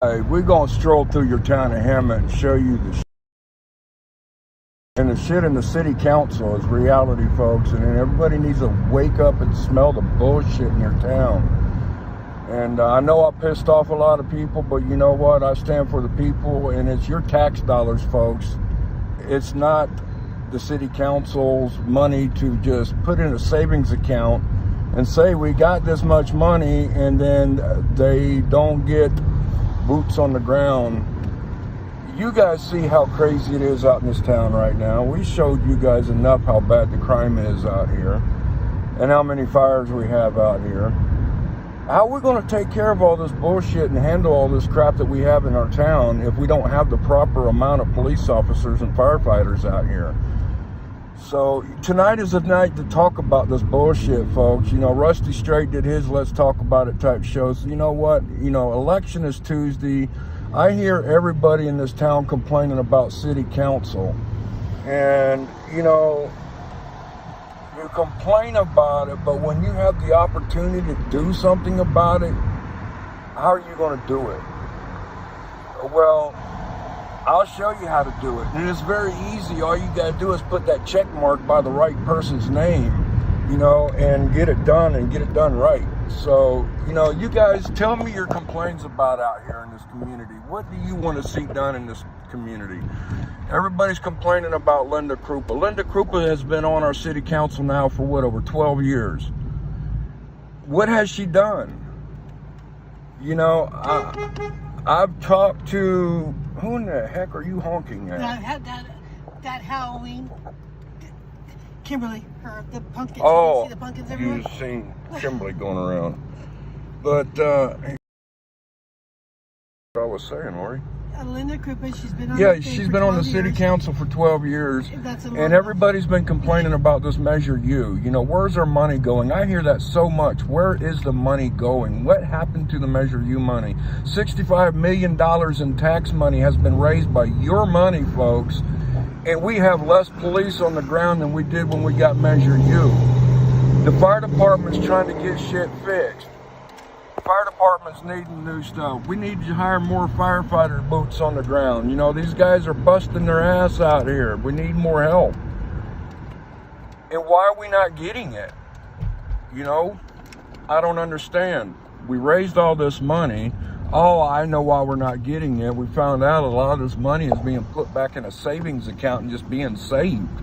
Hey, we're gonna stroll through your town of Hammond and show you and the shit in the city council is reality, folks, and everybody needs to wake up and smell the bullshit in your town. And I know I pissed off a lot of people, but you know what? I stand for the people, and it's your tax dollars, folks. It's not the city council's money to just put in a savings account and say we got this much money, and then they don't get boots on the ground. You guys see how crazy it is out in this town right now. We showed you guys enough how bad the crime is out here and how many fires we have out here. How are we going to take care of all this bullshit and handle all this crap that we have in our town if we don't have the proper amount of police officers and firefighters out here? So tonight is the night to talk about this bullshit, folks. You know, Rusty Straight did his Let's Talk About It type shows. You know what? You know, election is Tuesday. I hear everybody in this town complaining about city council. And, you know, you complain about it, but when you have the opportunity to do something about it, how are you going to do it? Well, I'll show you how to do it. And it's very easy. All you got to do is put that check mark by the right person's name, you know, and get it done and get it done right. So, you know, you guys tell me your complaints about out here in this community. What do you want to see done in this community? Everybody's complaining about Linda Krupa. Linda Krupa has been on our city council now for what, over 12 years. What has she done? You know, I've talked to, who in the heck are you honking at? That Halloween, Kimberly, the pumpkins. Oh, you see the pumpkins everywhere? You've seen Kimberly going around. But, I was saying, Lori. Linda Krupa, she's been on she's been on the city council for 12 years. And everybody's been complaining about this Measure U. You know, where's our money going? I hear that so much. Where is the money going? What happened to the Measure U money? $65 million in tax money has been raised by your money, folks. And we have less police on the ground than we did when we got Measure U. The fire department's trying to get shit fixed. Fire departments needing new stuff. We need to hire more firefighter boots on the ground. You know, these guys are busting their ass out here. We need more help. And why are we not getting it? You know, I don't understand. We raised all this money. Oh, I know why we're not getting it. We found out a lot of this money is being put back in a savings account and just being saved.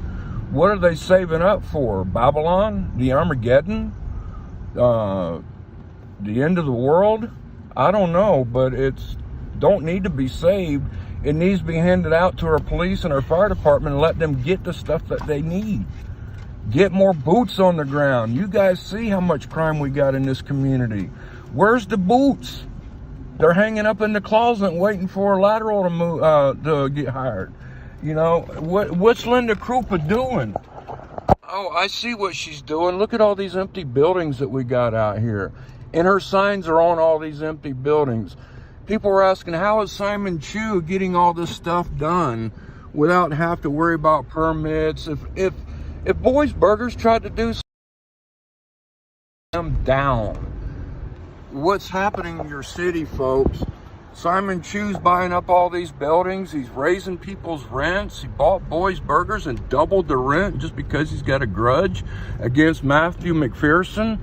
What are they saving up for? Babylon? The Armageddon? The end of the world? I don't know, but it's don't need to be saved. It needs to be handed out to our police and our fire department and let them get the stuff that they need. Get more boots on the ground. You guys see how much crime we got in this community. Where's the boots? They're hanging up in the closet waiting for a lateral to move, to get hired. You know, what's Linda Krupa doing? Oh, I see what she's doing. Look at all these empty buildings that we got out here. And her signs are on all these empty buildings. People were asking, how is Simon Chu getting all this stuff done without having to worry about permits? If Boys Burgers tried to do them down, what's happening in your city, folks? Simon Chu's buying up all these buildings. He's raising people's rents. He bought Boys Burgers and doubled the rent just because he's got a grudge against Matthew McPherson,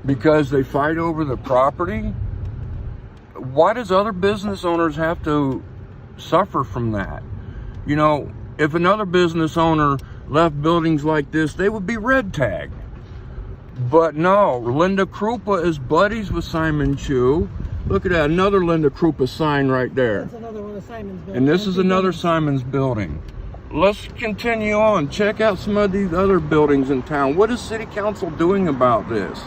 because they fight over the property. Why does other business owners have to suffer from that? You know, if another business owner left buildings like this, they would be red tagged. But no, Linda Krupa is buddies with Simon Chu. Look at that, another Linda Krupa sign right there. That's another one of Simon's buildings. And this is another Simon's building. Let's continue on. Check out some of these other buildings in town. What is City Council doing about this?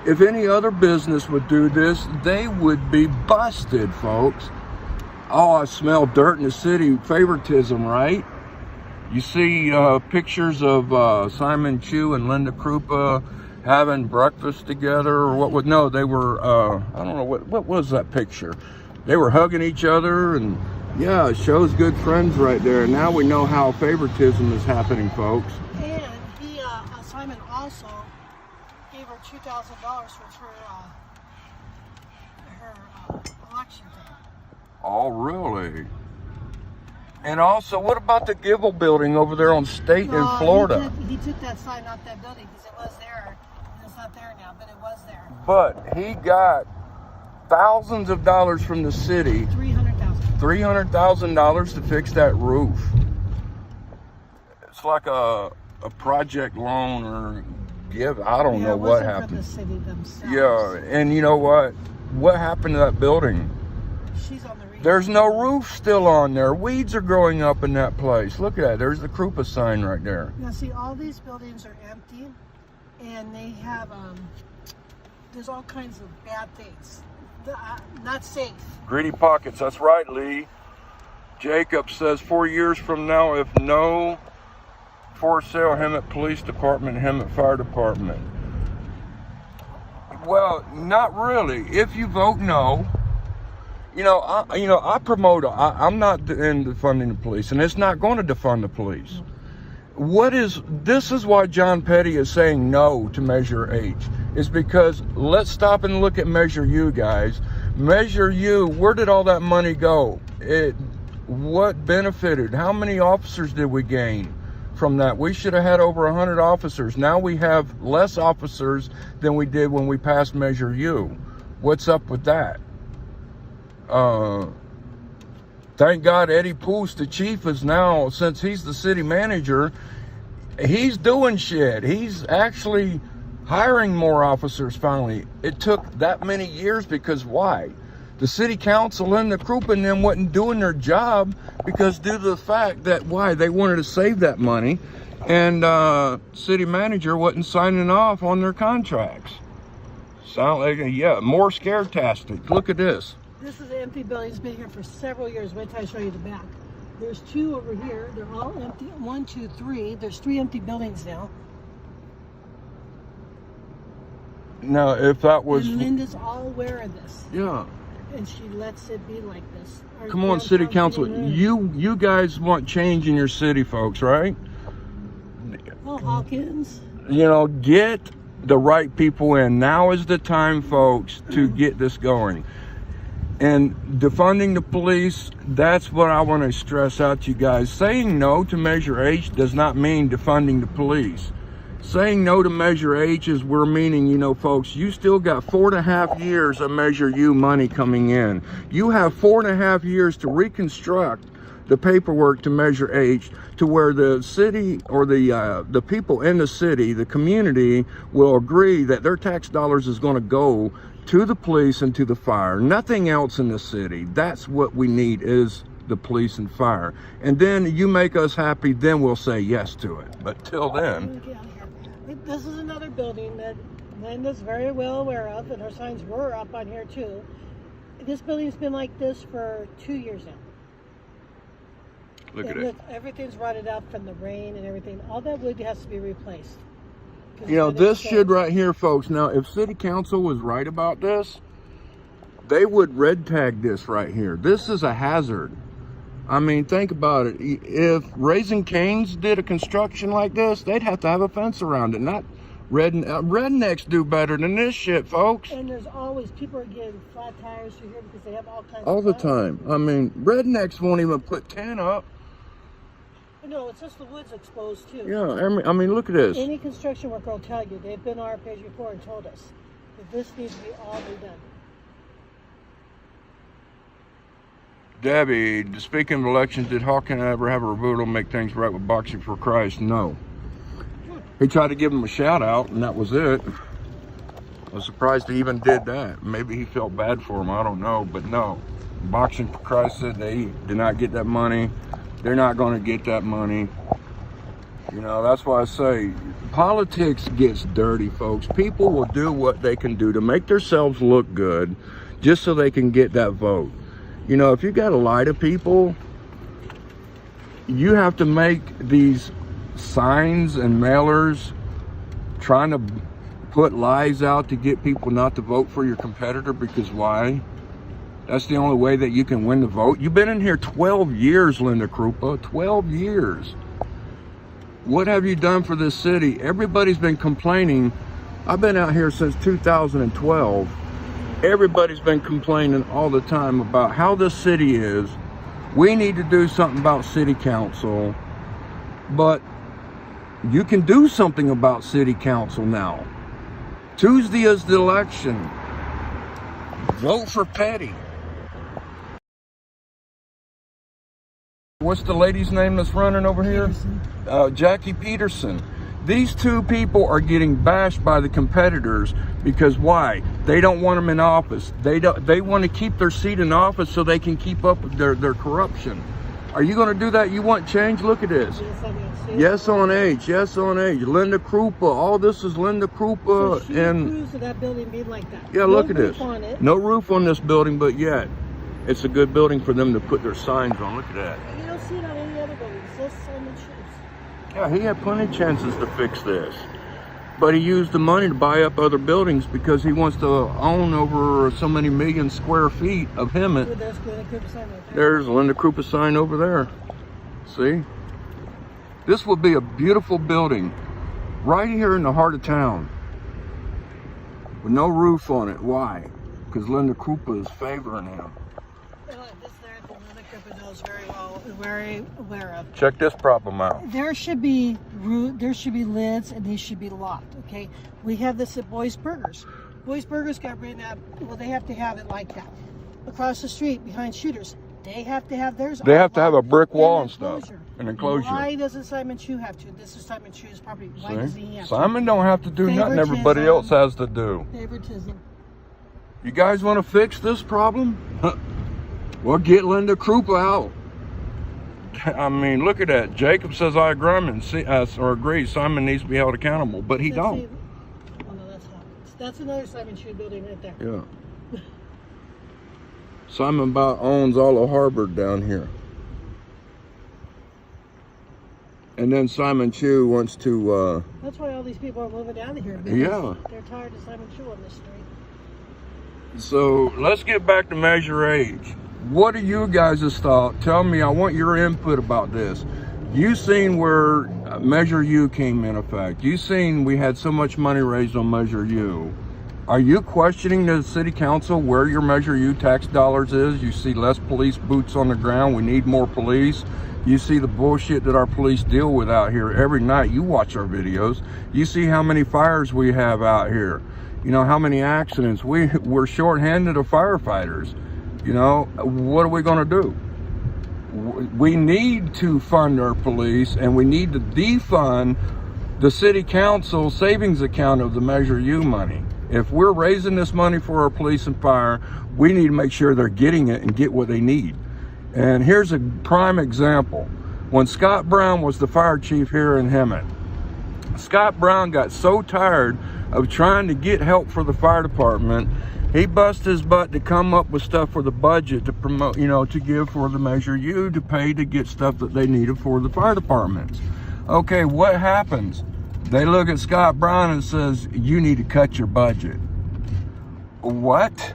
If any other business would do this, they would be busted, folks. Oh, I smell dirt in the city. Favoritism, right? You see pictures of Simon Chu and Linda Krupa having breakfast together, or what would, no, they were, I don't know, what was that picture? They were hugging each other, and yeah, it shows good friends right there. Now we know how favoritism is happening, folks. And Simon also gave her $2,000 for her election thing. Oh, really? And also, what about the Gibble building over there on State in Florida? He took that sign off that building because it was there. And it's not there now, but it was there. But he got thousands of dollars from the city. $300,000 to fix that roof. It's like a project loan or give. I don't know what happened. For the city themselves. Yeah, and you know what? What happened to that building? She's on the roof. There's no roof still on there. Weeds are growing up in that place. Look at that. There's the Krupa sign right there. Now see, all these buildings are empty, and they have there's all kinds of bad things. Not safe. Greedy pockets. That's right, Lee. Jacob says 4 years from now, if no for sale, Hemet Police Department, Hemet Fire Department. Well, not really. If you vote no, I promote. I'm not in defunding the police, and it's not going to defund the police. This is why John Petty is saying no to Measure H. Is because let's stop and look at Measure U, guys. Measure U, where did all that money go? What benefited? How many officers did we gain from that? We should have had over 100 officers. Now we have less officers than we did when we passed Measure U. What's up with that? Thank God Eddie Poos, the chief, is now, since he's the city manager, he's doing shit. He's actually hiring more officers finally. It took that many years because why? The city council and the Krupa and them wasn't doing their job because due to the fact that why? They wanted to save that money, and city manager wasn't signing off on their contracts. Sound like, yeah, more scare tactics. Look at this. This is an empty building. It's been here for several years. Wait till I show you the back. There's two over here. They're all empty. 1, 2, 3. There's 3 empty buildings now. Now, if that was... And Linda's all aware of this. Yeah. And she lets it be like this. Come on, city council. You guys want change in your city, folks, right? Oh, Hawkins. Get the right people in. Now is the time, folks, to get this going. And defunding the police, that's what I want to stress out to you guys. Saying no to Measure H does not mean defunding the police. Saying no to Measure H is we're meaning, folks, you still got 4.5 years of Measure U money coming in. You have 4.5 years to reconstruct the paperwork to Measure H to where the city or the people in the city, the community, will agree that their tax dollars is going to go to the police and to the fire. Nothing else in the city. That's what we need is the police and fire. And then you make us happy, then we'll say yes to it. But till then... This is another building that Linda's very well aware of, and her signs were up on here too. This building's been like this for 2 years now. Look at it. Everything's rotted out from the rain and everything. All that wood has to be replaced. This should right here, folks. Now, if city council was right about this, they would red tag this right here. This is a hazard. I mean, think about it. If Raising Cane's did a construction like this, they'd have to have a fence around it. Not rednecks do better than this shit, folks. And there's always people are getting flat tires through here because they have all kinds. All the time. I mean, rednecks won't even put tin up. No, it's just the wood's exposed too. Yeah, I mean, look at this. Any construction worker will tell you they've been on our page before and told us that this needs to be all redone. Debbie, speaking of elections, did Hawkins ever have a rebuttal make things right with Boxing for Christ? No. He tried to give him a shout out, and that was it. I was surprised he even did that. Maybe he felt bad for him, I don't know, but no. Boxing for Christ said they did not get that money. They're not going to get that money. That's why I say politics gets dirty, folks. People will do what they can do to make themselves look good just so they can get that vote. If you got to lie to people, you have to make these signs and mailers trying to put lies out to get people not to vote for your competitor because why? That's the only way that you can win the vote. You've been in here 12 years, Linda Krupa, 12 years. What have you done for this city? Everybody's been complaining. I've been out here since 2012. Everybody's been complaining all the time about how this city is. We need to do something about city council, but you can do something about city council now. Tuesday is the election. Vote for Petty. What's the lady's name that's running over here? Jackie Peterson. These two people are getting bashed by the competitors because why? They don't want them in office. They want to keep their seat in office so they can keep up with their corruption. Are you going to do that? You want change? Look at this. Yes on H. Yes on H. Linda Krupa. All this is Linda Krupa. So she approves of that building being like that. Yeah, No look at roof this. on it. No roof on this building, but yet it's a good building for them to put their signs on. Look at that. You don't see it on any other buildings. Just Simon Shoes. Yeah, he had plenty of chances to fix this. But he used the money to buy up other buildings because he wants to own over so many million square feet of him. There's Linda Krupa sign right there. There's Linda Krupa sign over there. See? This would be a beautiful building right here in the heart of town with no roof on it. Why? Because Linda Krupa is favoring him. This there that Linda Krupa knows very aware of. Check this problem out. There should be lids, and these should be locked. Okay, we have this at Boy's Burgers. Boy's Burgers got written up. Well, they have to have it like that. Across the street, behind Shooters, they have to have theirs. They have to have a brick wall An and stuff. enclosure. An enclosure. Why doesn't Simon Chu have to? This is Simon Chu's property. Why doesn't he have Simon don't have to do nothing everybody else has to do. Favoritism. You guys want to fix this problem? Well, get Linda Krupa out. I mean, look at that. Jacob says I agree. Simon needs to be held accountable, but he don't. Oh no, that's not. That's another Simon Chu building right there. Yeah. Simon about owns all of Harvard down here. And then Simon Chu wants to... That's why all these people are moving down here. Because Yeah. they're tired of Simon Chu on this street. So let's get back to Measure H. What are you guys' thought? Tell me, I want your input about this. You seen where Measure U came in effect. You seen we had so much money raised on Measure U. Are you questioning the city council where your Measure U tax dollars is? You see less police boots on the ground. We need more police. You see the bullshit that our police deal with out here every night. You watch our videos. You see how many fires we have out here. You know, how many accidents. We're shorthanded of firefighters. You know, what are we going to do? We need to fund our police, and we need to defund the city council savings account of the Measure U money. If we're raising this money for our police and fire, we need to make sure they're getting it and get what they need. And here's a prime example. When Scott Brown was the fire chief here in Hemet, Scott Brown got so tired of trying to get help for the fire department, he busted his butt to come up with stuff for the budget to promote, you know, to give for the Measure U, to pay to get stuff that they needed for the fire departments. Okay, what happens? They look at Scott Brown and says, you need to cut your budget. What?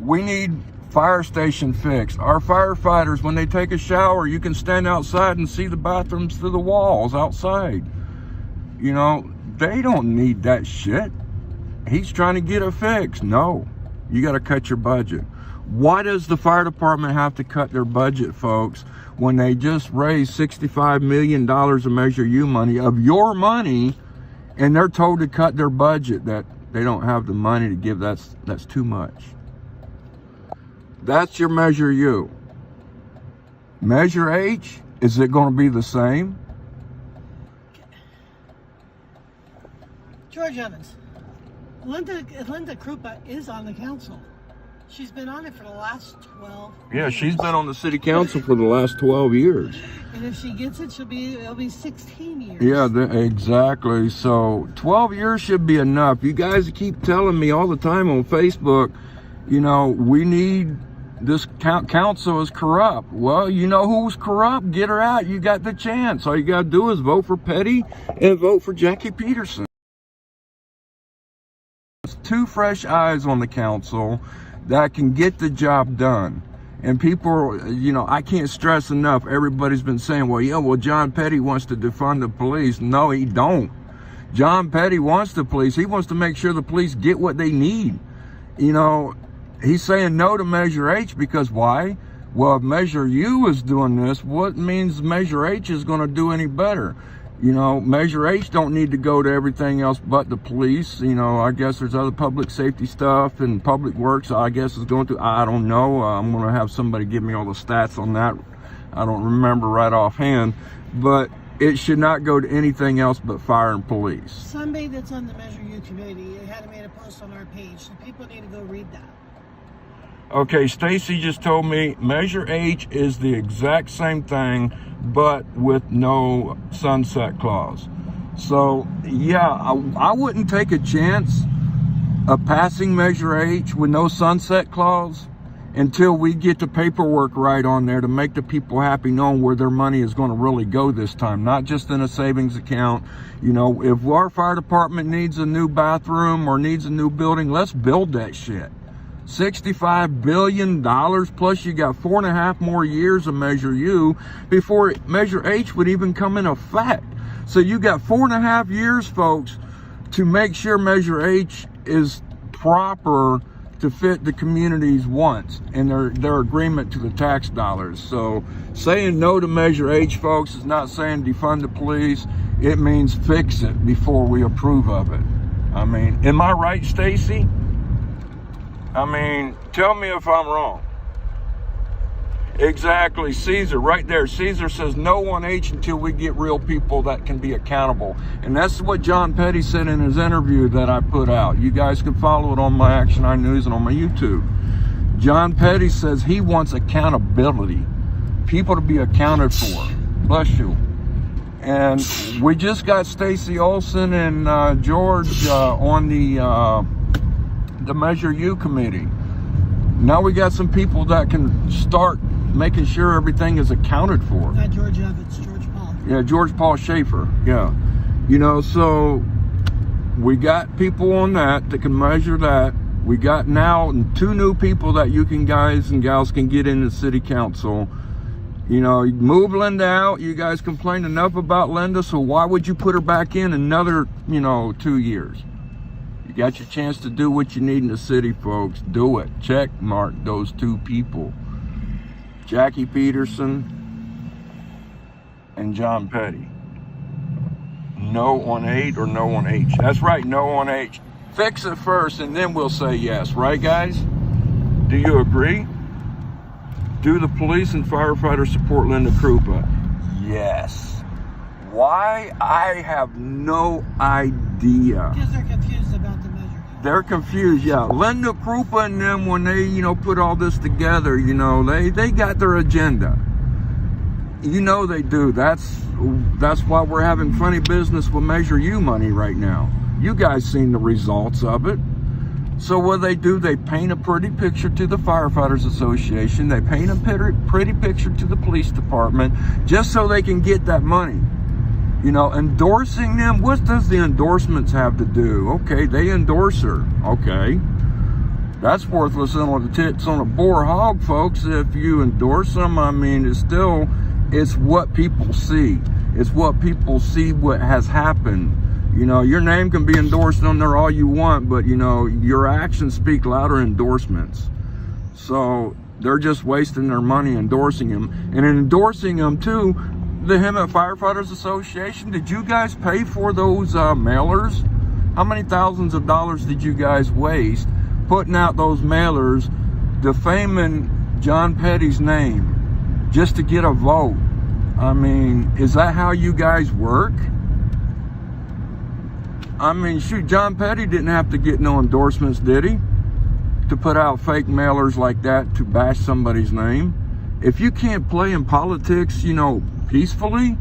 We need fire station fixed. Our firefighters, when they take a shower, you can stand outside and see the bathrooms through the walls outside. You know, they don't need that shit. He's trying to get it fixed. No, you got to cut your budget. Why does the fire department have to cut their budget, folks, when they just raised $65 million of Measure U money, of your money, and they're told to cut their budget, that they don't have the money to give? That's too much. That's your Measure U. Measure H, is it going to be the same? George Evans. Linda Krupa is on the council. She's been on it for the last 12 years. She's been on the city council for the last 12 years. And if she gets it, it'll be 16 years. Yeah, exactly. So 12 years should be enough. You guys keep telling me all the time on Facebook, you know, we need, this council is corrupt. Well, you know who's corrupt? Get her out. You got the chance. All you got to do is vote for Petty and vote for Jackie Peterson. Two fresh eyes on the council that can get the job done. And people, you know, I can't stress enough, everybody's been saying, well, John Petty wants to defund the police. No, he don't. John Petty wants the police. He wants to make sure the police get what they need. you know, he's saying no to Measure H because why? Well, if Measure U is doing this, what means Measure H is going to do any better? You know, Measure H don't need to go to everything else but the police. You know, I guess there's other public safety stuff and public works, I guess, is going to, I don't know. I'm going to have somebody give me all the stats on that. I don't remember right offhand, but it should not go to anything else but fire and police. Somebody that's on the Measure U committee had made a post on our page, so people need to go read that. Okay, Stacy just told me Measure H is the exact same thing, but with no sunset clause. So, yeah, I wouldn't take a chance of passing Measure H with no sunset clause until we get the paperwork right on there to make the people happy, knowing where their money is going to really go this time, not just in a savings account. You know, if our fire department needs a new bathroom or needs a new building, let's build that shit. $65 billion, plus you got 4.5 more years of Measure U before Measure H would even come in effect. So you got 4.5 years, folks, to make sure Measure H is proper to fit the community's wants and their agreement to the tax dollars. So saying no to Measure H, folks, is not saying defund the police. It means fix it before we approve of it. I mean, am I right, Stacy? I mean, tell me if I'm wrong. Exactly, Caesar, right there. Caesar says no on H until we get real people that can be accountable. And that's what John Petty said in his interview that I put out. You guys can follow it on my Action Eye News and on my YouTube. John Petty says he wants accountability. People to be accounted for. Bless you. And we just got Stacy Olson and George on the Measure U committee. Now we got some people that can start making sure everything is accounted for. Not George Evans, George Paul. Yeah, George Paul Schaefer. Yeah. You know, so we got people on that can measure that. We got now 2 new people that you can, guys and gals, can get into city council. You know, move Linda out. You guys complained enough about Linda, so why would you put her back in another, 2 years? You got your chance to do what you need in the city, folks. Do it. Check mark those 2 people. Jackie Peterson and John Petty. No on 8 or no on H. That's right, no on H. Fix it first and then we'll say yes. Right, guys? Do you agree? Do the police and firefighters support Linda Krupa? Yes. Why? I have no idea. Because they're confused about the measure. They're confused, yeah. Linda Krupa and them, when they, put all this together, they got their agenda. They do. That's why we're having funny business with Measure U money right now. You guys seen the results of it. So what do, they paint a pretty picture to the Firefighters Association. They paint a pretty picture to the police department just so they can get that money. Endorsing them, what does the endorsements have to do? Okay, they endorse her. Okay. That's worthless on the tits on a boar hog, folks. If you endorse them, it's what people see. It's what people see what has happened. Your name can be endorsed on there all you want, but, your actions speak louder endorsements. So they're just wasting their money endorsing him. And in endorsing him, too, the Hemet Firefighters Association, did you guys pay for those mailers? How many thousands of dollars did you guys waste putting out those mailers defaming John Petty's name just to get a vote? Is that how you guys work? Shoot, John Petty didn't have to get no endorsements, did he? To put out fake mailers like that to bash somebody's name? If you can't play in politics, peacefully,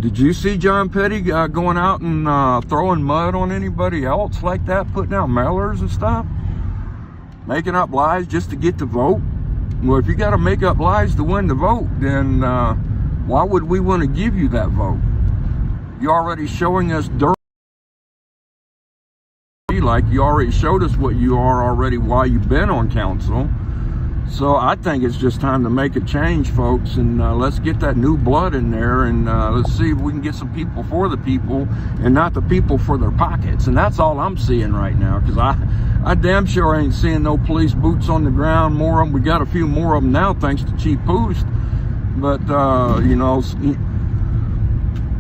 did you see John Petty going out and throwing mud on anybody else like that, putting out mailers and stuff? Making up lies just to get the vote? Well, if you got to make up lies to win the vote, then why would we want to give you that vote? You're already showing us dirt. Like you already showed us what you are already while you've been on council. So I think it's just time to make a change, folks, and let's get that new blood in there, and let's see if we can get some people for the people and not the people for their pockets. And that's all I'm seeing right now, because I damn sure ain't seeing no police boots on the ground. More of them. We got a few more of them now, thanks to Chief Poost. But you know,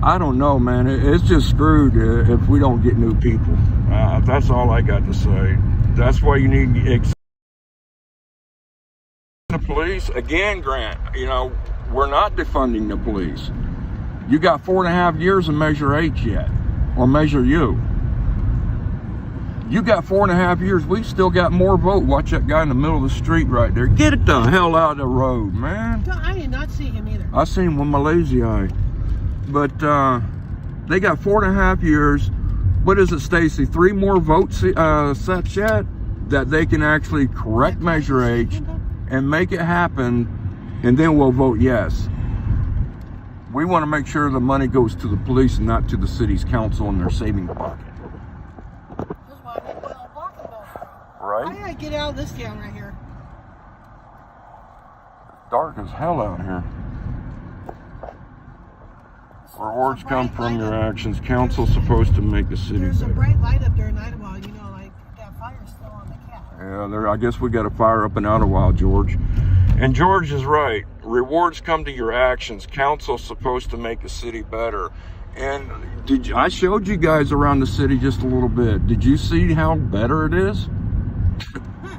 I don't know, man. It's just screwed if we don't get new people. That's all I got to say. That's why you need the police again, Grant. You know, we're not defunding the police. You got 4.5 years of Measure H yet, or Measure U. You got 4.5 years. We've still got more vote. Watch that guy in the middle of the street right there. Get it the hell out of the road, man. No, I did not see him either. I seen him with my lazy eye. But they got 4.5 years. What is it, Stacy? 3 more votes set yet that they can actually correct Measure H and make it happen, and then we'll vote yes. We want to make sure the money goes to the police and not to the city's council and their saving pocket. Right? I gotta get out of this town right here. Dark as hell out here. Rewards come from your actions. Council's supposed to make the city There's better. a bright light up there in Idlewild, you know, like that fire's still on the cat. Yeah, I guess we got a fire up in Idlewild, George. And George is right. Rewards come to your actions. Council's supposed to make the city better. And I showed you guys around the city just a little bit. Did you see how better it is?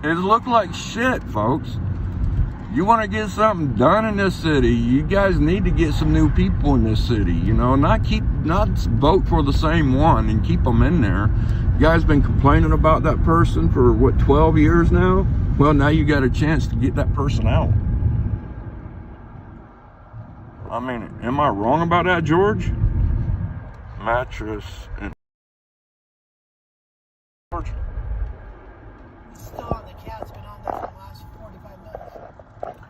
It looked like shit, folks. You want to get something done in this city, you guys need to get some new people in this city. You know, not vote for the same one and keep them in there. You guys been complaining about that person for what, 12 years now? Well, now you got a chance to get that person out. I mean, am I wrong about that, George? Mattress and George. It's still on the cat. It's been on there for the last 45 minutes.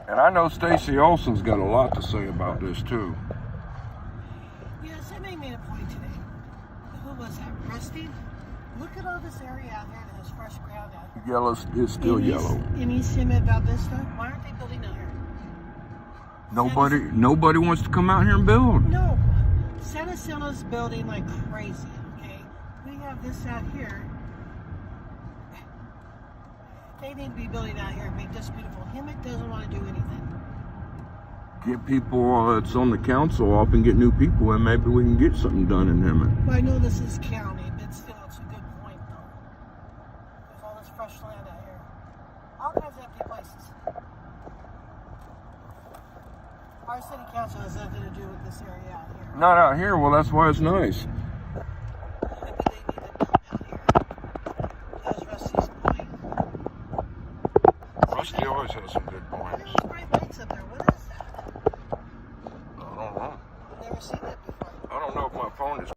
And I know Stacy Olsen's got a lot to say about this too. Yes, they made a point today. Who was that? Rusty? Look at all this area out here that has fresh ground out here. Yellow is still yellow. In East Summit, Valdista, why aren't they building out here? Nobody wants to come out here and build. No. San Jacinto's building like crazy, okay? We have this out here. They need to be building out here and make this beautiful. Hemet doesn't want to do anything. Get people that's on the council off and get new people, and maybe we can get something done in Hemet. Well, I know this is county, but still, it's a good point, though. With all this fresh land out here. All kinds of empty places. Our city council has nothing to do with this area out here. Not out here. Well, that's why it's nice. Maybe they need to build out here. That was Rusty's point. Rusty always has some good Look points. at those bright lights up there. What is that? I don't know. I've never seen that before. I don't know if my phone is.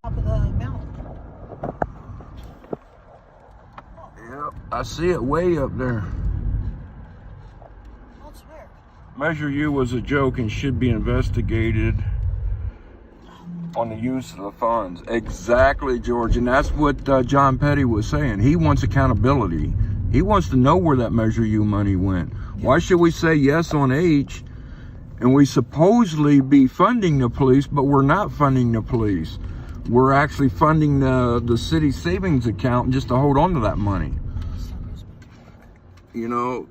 Top of the mountain. Yep, I see it way up there. That's weird. Measure U was a joke and should be investigated on the use of the funds. Exactly, George. And that's what John Petty was saying. He wants accountability. He wants to know where that Measure U money went. Why should we say yes on H and we supposedly be funding the police, but we're not funding the police? We're actually funding the city savings account just to hold on to that money. You know,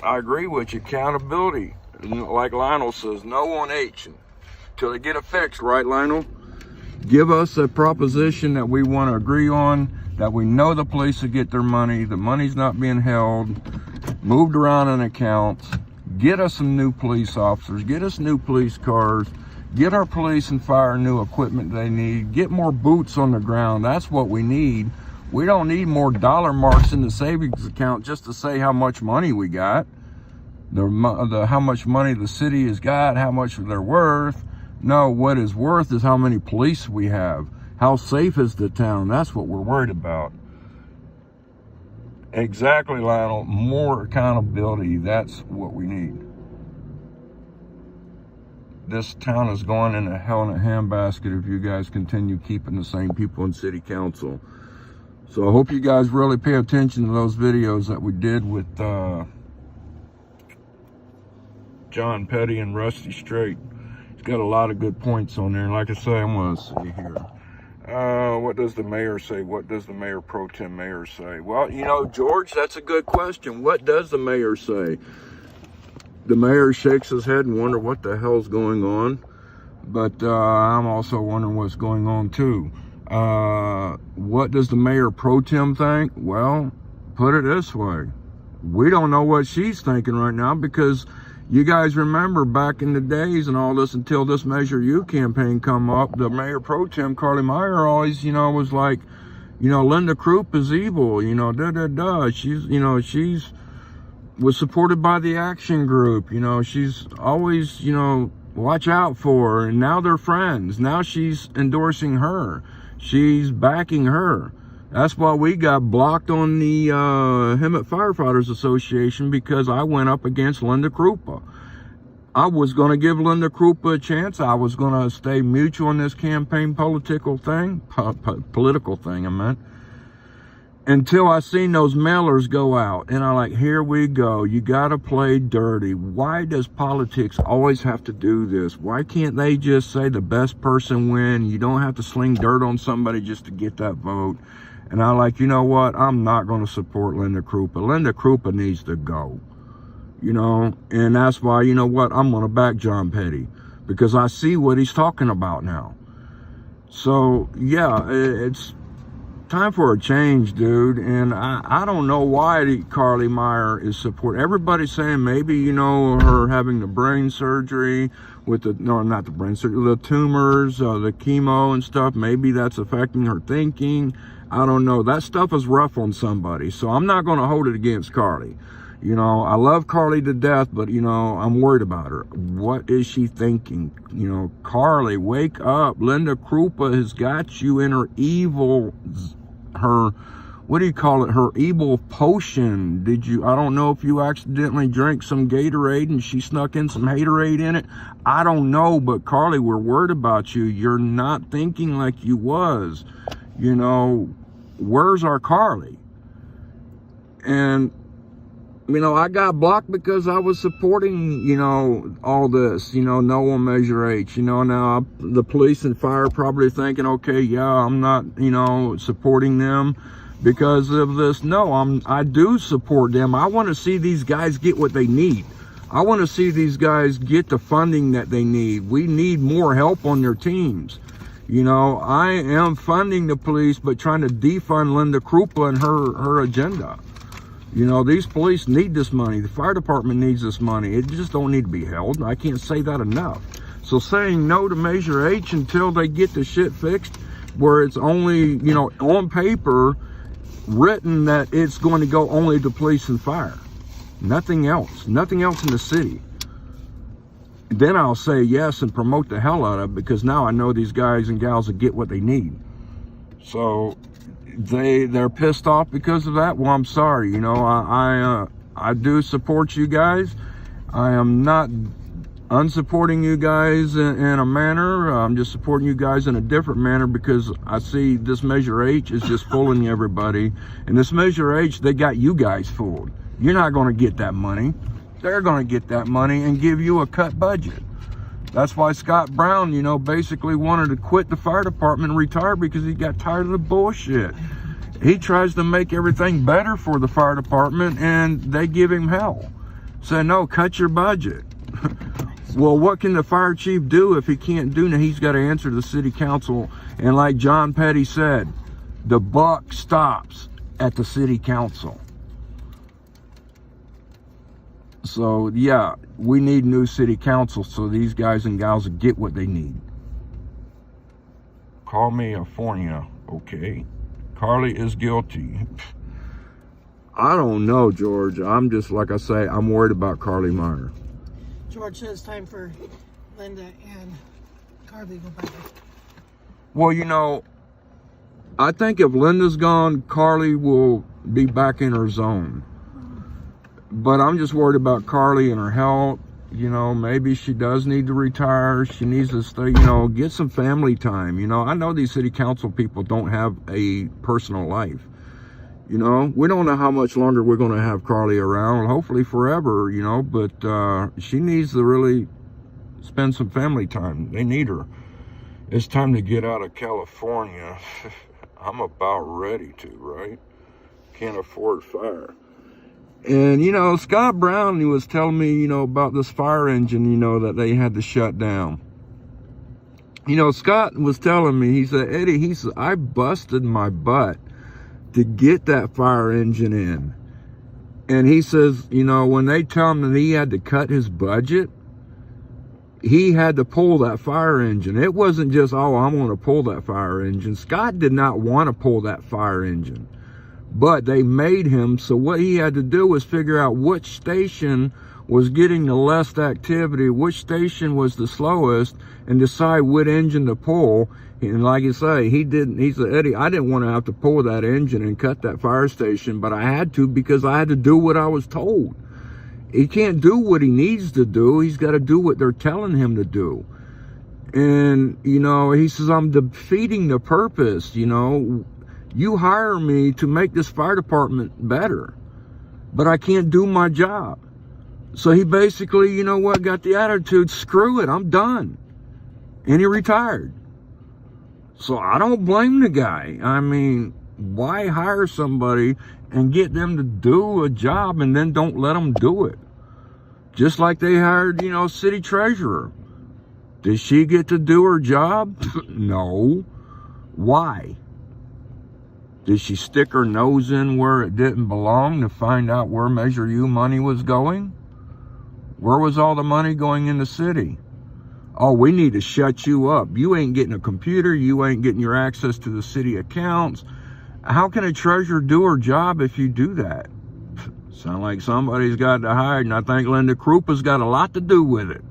I agree with you. Accountability. Like Lionel says, no on H until they get it fixed, right, Lionel? Give us a proposition that we want to agree on, that we know the police will get their money, the money's not being held, moved around in accounts. Get us some new police officers, get us new police cars, get our police and fire new equipment they need, get more boots on the ground. That's what we need. We don't need more dollar marks in the savings account just to say how much money we got, how much money the city has got, how much they're worth. No, what is worth is how many police we have. How safe is the town? That's what we're worried about. Exactly, Lionel. More accountability. That's what we need. This town is going in a hell in a handbasket if you guys continue keeping the same people in city council. So I hope you guys really pay attention to those videos that we did with John Petty and Rusty Straight. got a lot of good points on there. And like I say, I'm going to see here. What does the mayor say? What does the mayor, pro tem mayor say? Well, you know, George, that's a good question. What does the mayor say? The mayor shakes his head and wonder what the hell's going on. But I'm also wondering what's going on too. What does the mayor pro tem think? Well, put it this way. We don't know what she's thinking right now, because you guys remember back in the days and all this, until this Measure U campaign come up, the mayor pro tem, Carly Meyer, always, you know, was like, you know, Linda Krupp is evil, you know, She's, you know, she's was supported by the Action Group, you know, she's always, you know, watch out for her. And now they're friends. Now she's endorsing her. She's backing her. That's why we got blocked on the Hemet Firefighters Association, because I went up against Linda Krupa. I was going to give Linda Krupa a chance. I was going to stay mutual in this campaign political thing, I meant, until I seen those mailers go out. And I'm like, here we go. You got to play dirty. Why does politics always have to do this? Why can't they just say the best person win? You don't have to sling dirt on somebody just to get that vote. And I'm like, you know what? I'm not going to support Linda Krupa. Linda Krupa needs to go. You know, and that's why, you know what? I'm going to back John Petty, because I see what he's talking about now. So, yeah, it's time for a change, dude. And I don't know why Carly Meyer is supporting. Everybody's saying maybe, you know, her having the brain surgery with the, no, not the brain surgery, the tumors, the chemo and stuff, maybe that's affecting her thinking. I don't know. That stuff is rough on somebody. So I'm not going to hold it against Carly. You know, I love Carly to death, but, you know, I'm worried about her. What is she thinking? You know, Carly, wake up. Linda Krupa has got you in her evil, her, what do you call it? Her evil potion. I don't know if you accidentally drank some Gatorade and she snuck in some Haterade in it. I don't know, but Carly, we're worried about you. You're not thinking like you was. You know, where's our Carly? And, you know, I got blocked because I was supporting, you know, all this, you know, no on Measure H. You know, now the police and fire probably thinking, okay, yeah, I'm not, you know, supporting them because of this. No, I do support them. I want to see these guys get what they need. I want to see these guys get the funding that they need. We need more help on their teams. You know, I am funding the police, but trying to defund Linda Krupa and her agenda. You know, these police need this money. The fire department needs this money. It just don't need to be held. I can't say that enough. So saying no to Measure H until they get the shit fixed, where it's only, you know, on paper written that it's going to go only to police and fire. Nothing else. Nothing else in the city. Then I'll say yes and promote the hell out of it, because now I know these guys and gals will get what they need. So they're pissed off because of that. Well, I'm sorry. You know, I do support you guys. I am not unsupporting you guys in a manner. I'm just supporting you guys in a different manner, because I see this Measure H is just fooling everybody. And this Measure H, they got you guys fooled. You're not going to get that money. They're going to get that money and give you a cut budget. That's why Scott Brown, you know, basically wanted to quit the fire department and retire, because he got tired of the bullshit. He tries to make everything better for the fire department, and they give him hell. Say, no, cut your budget. Well, what can the fire chief do if he can't do that? He's got to answer to the city council. And like John Petty said, the buck stops at the city council. So, yeah, we need new city council so these guys and gals get what they need. Call me a Fornia, okay? Carly is guilty. I don't know, George. I'm just, like I say, I'm worried about Carly Meyer. George says it's time for Linda and Carly to go back. Well, you know, I think if Linda's gone, Carly will be back in her zone. But I'm just worried about Carly and her health. You know, maybe she does need to retire. She needs to stay, you know, get some family time. You know, I know these city council people don't have a personal life. You know, we don't know how much longer we're going to have Carly around. Hopefully forever, you know, but she needs to really spend some family time. They need her. It's time to get out of California. I'm about ready to, right? Can't afford fire. And, you know, Scott Brown, he was telling me, you know, about this fire engine, you know, that they had to shut down. You know, Scott was telling me, he said, Eddie, he said, I busted my butt to get that fire engine in. And he says, you know, when they tell him that he had to cut his budget, he had to pull that fire engine. It wasn't just, oh, I'm going to pull that fire engine. Scott did not want to pull that fire engine, but they made him. So what he had to do was figure out which station was getting the least activity, which station was the slowest, and decide what engine to pull. And like you say, he said, Eddie, I didn't want to have to pull that engine and cut that fire station, but I had to because I had to do what I was told. He can't do what he needs to do. He's got to do what they're telling him to do. And, you know, he says, I'm defeating the purpose. You know, you hire me to make this fire department better, but I can't do my job. So he basically, you know what, got the attitude, screw it, I'm done. And he retired. So I don't blame the guy. I mean, why hire somebody and get them to do a job and then don't let them do it? Just like they hired, you know, city treasurer. Did she get to do her job? No. Why? Did she stick her nose in where it didn't belong to find out where Measure U money was going? Where was all the money going in the city? Oh, we need to shut you up. You ain't getting a computer. You ain't getting your access to the city accounts. How can a treasurer do her job if you do that? Sound like somebody's got to hide, and I think Linda Krupa's got a lot to do with it.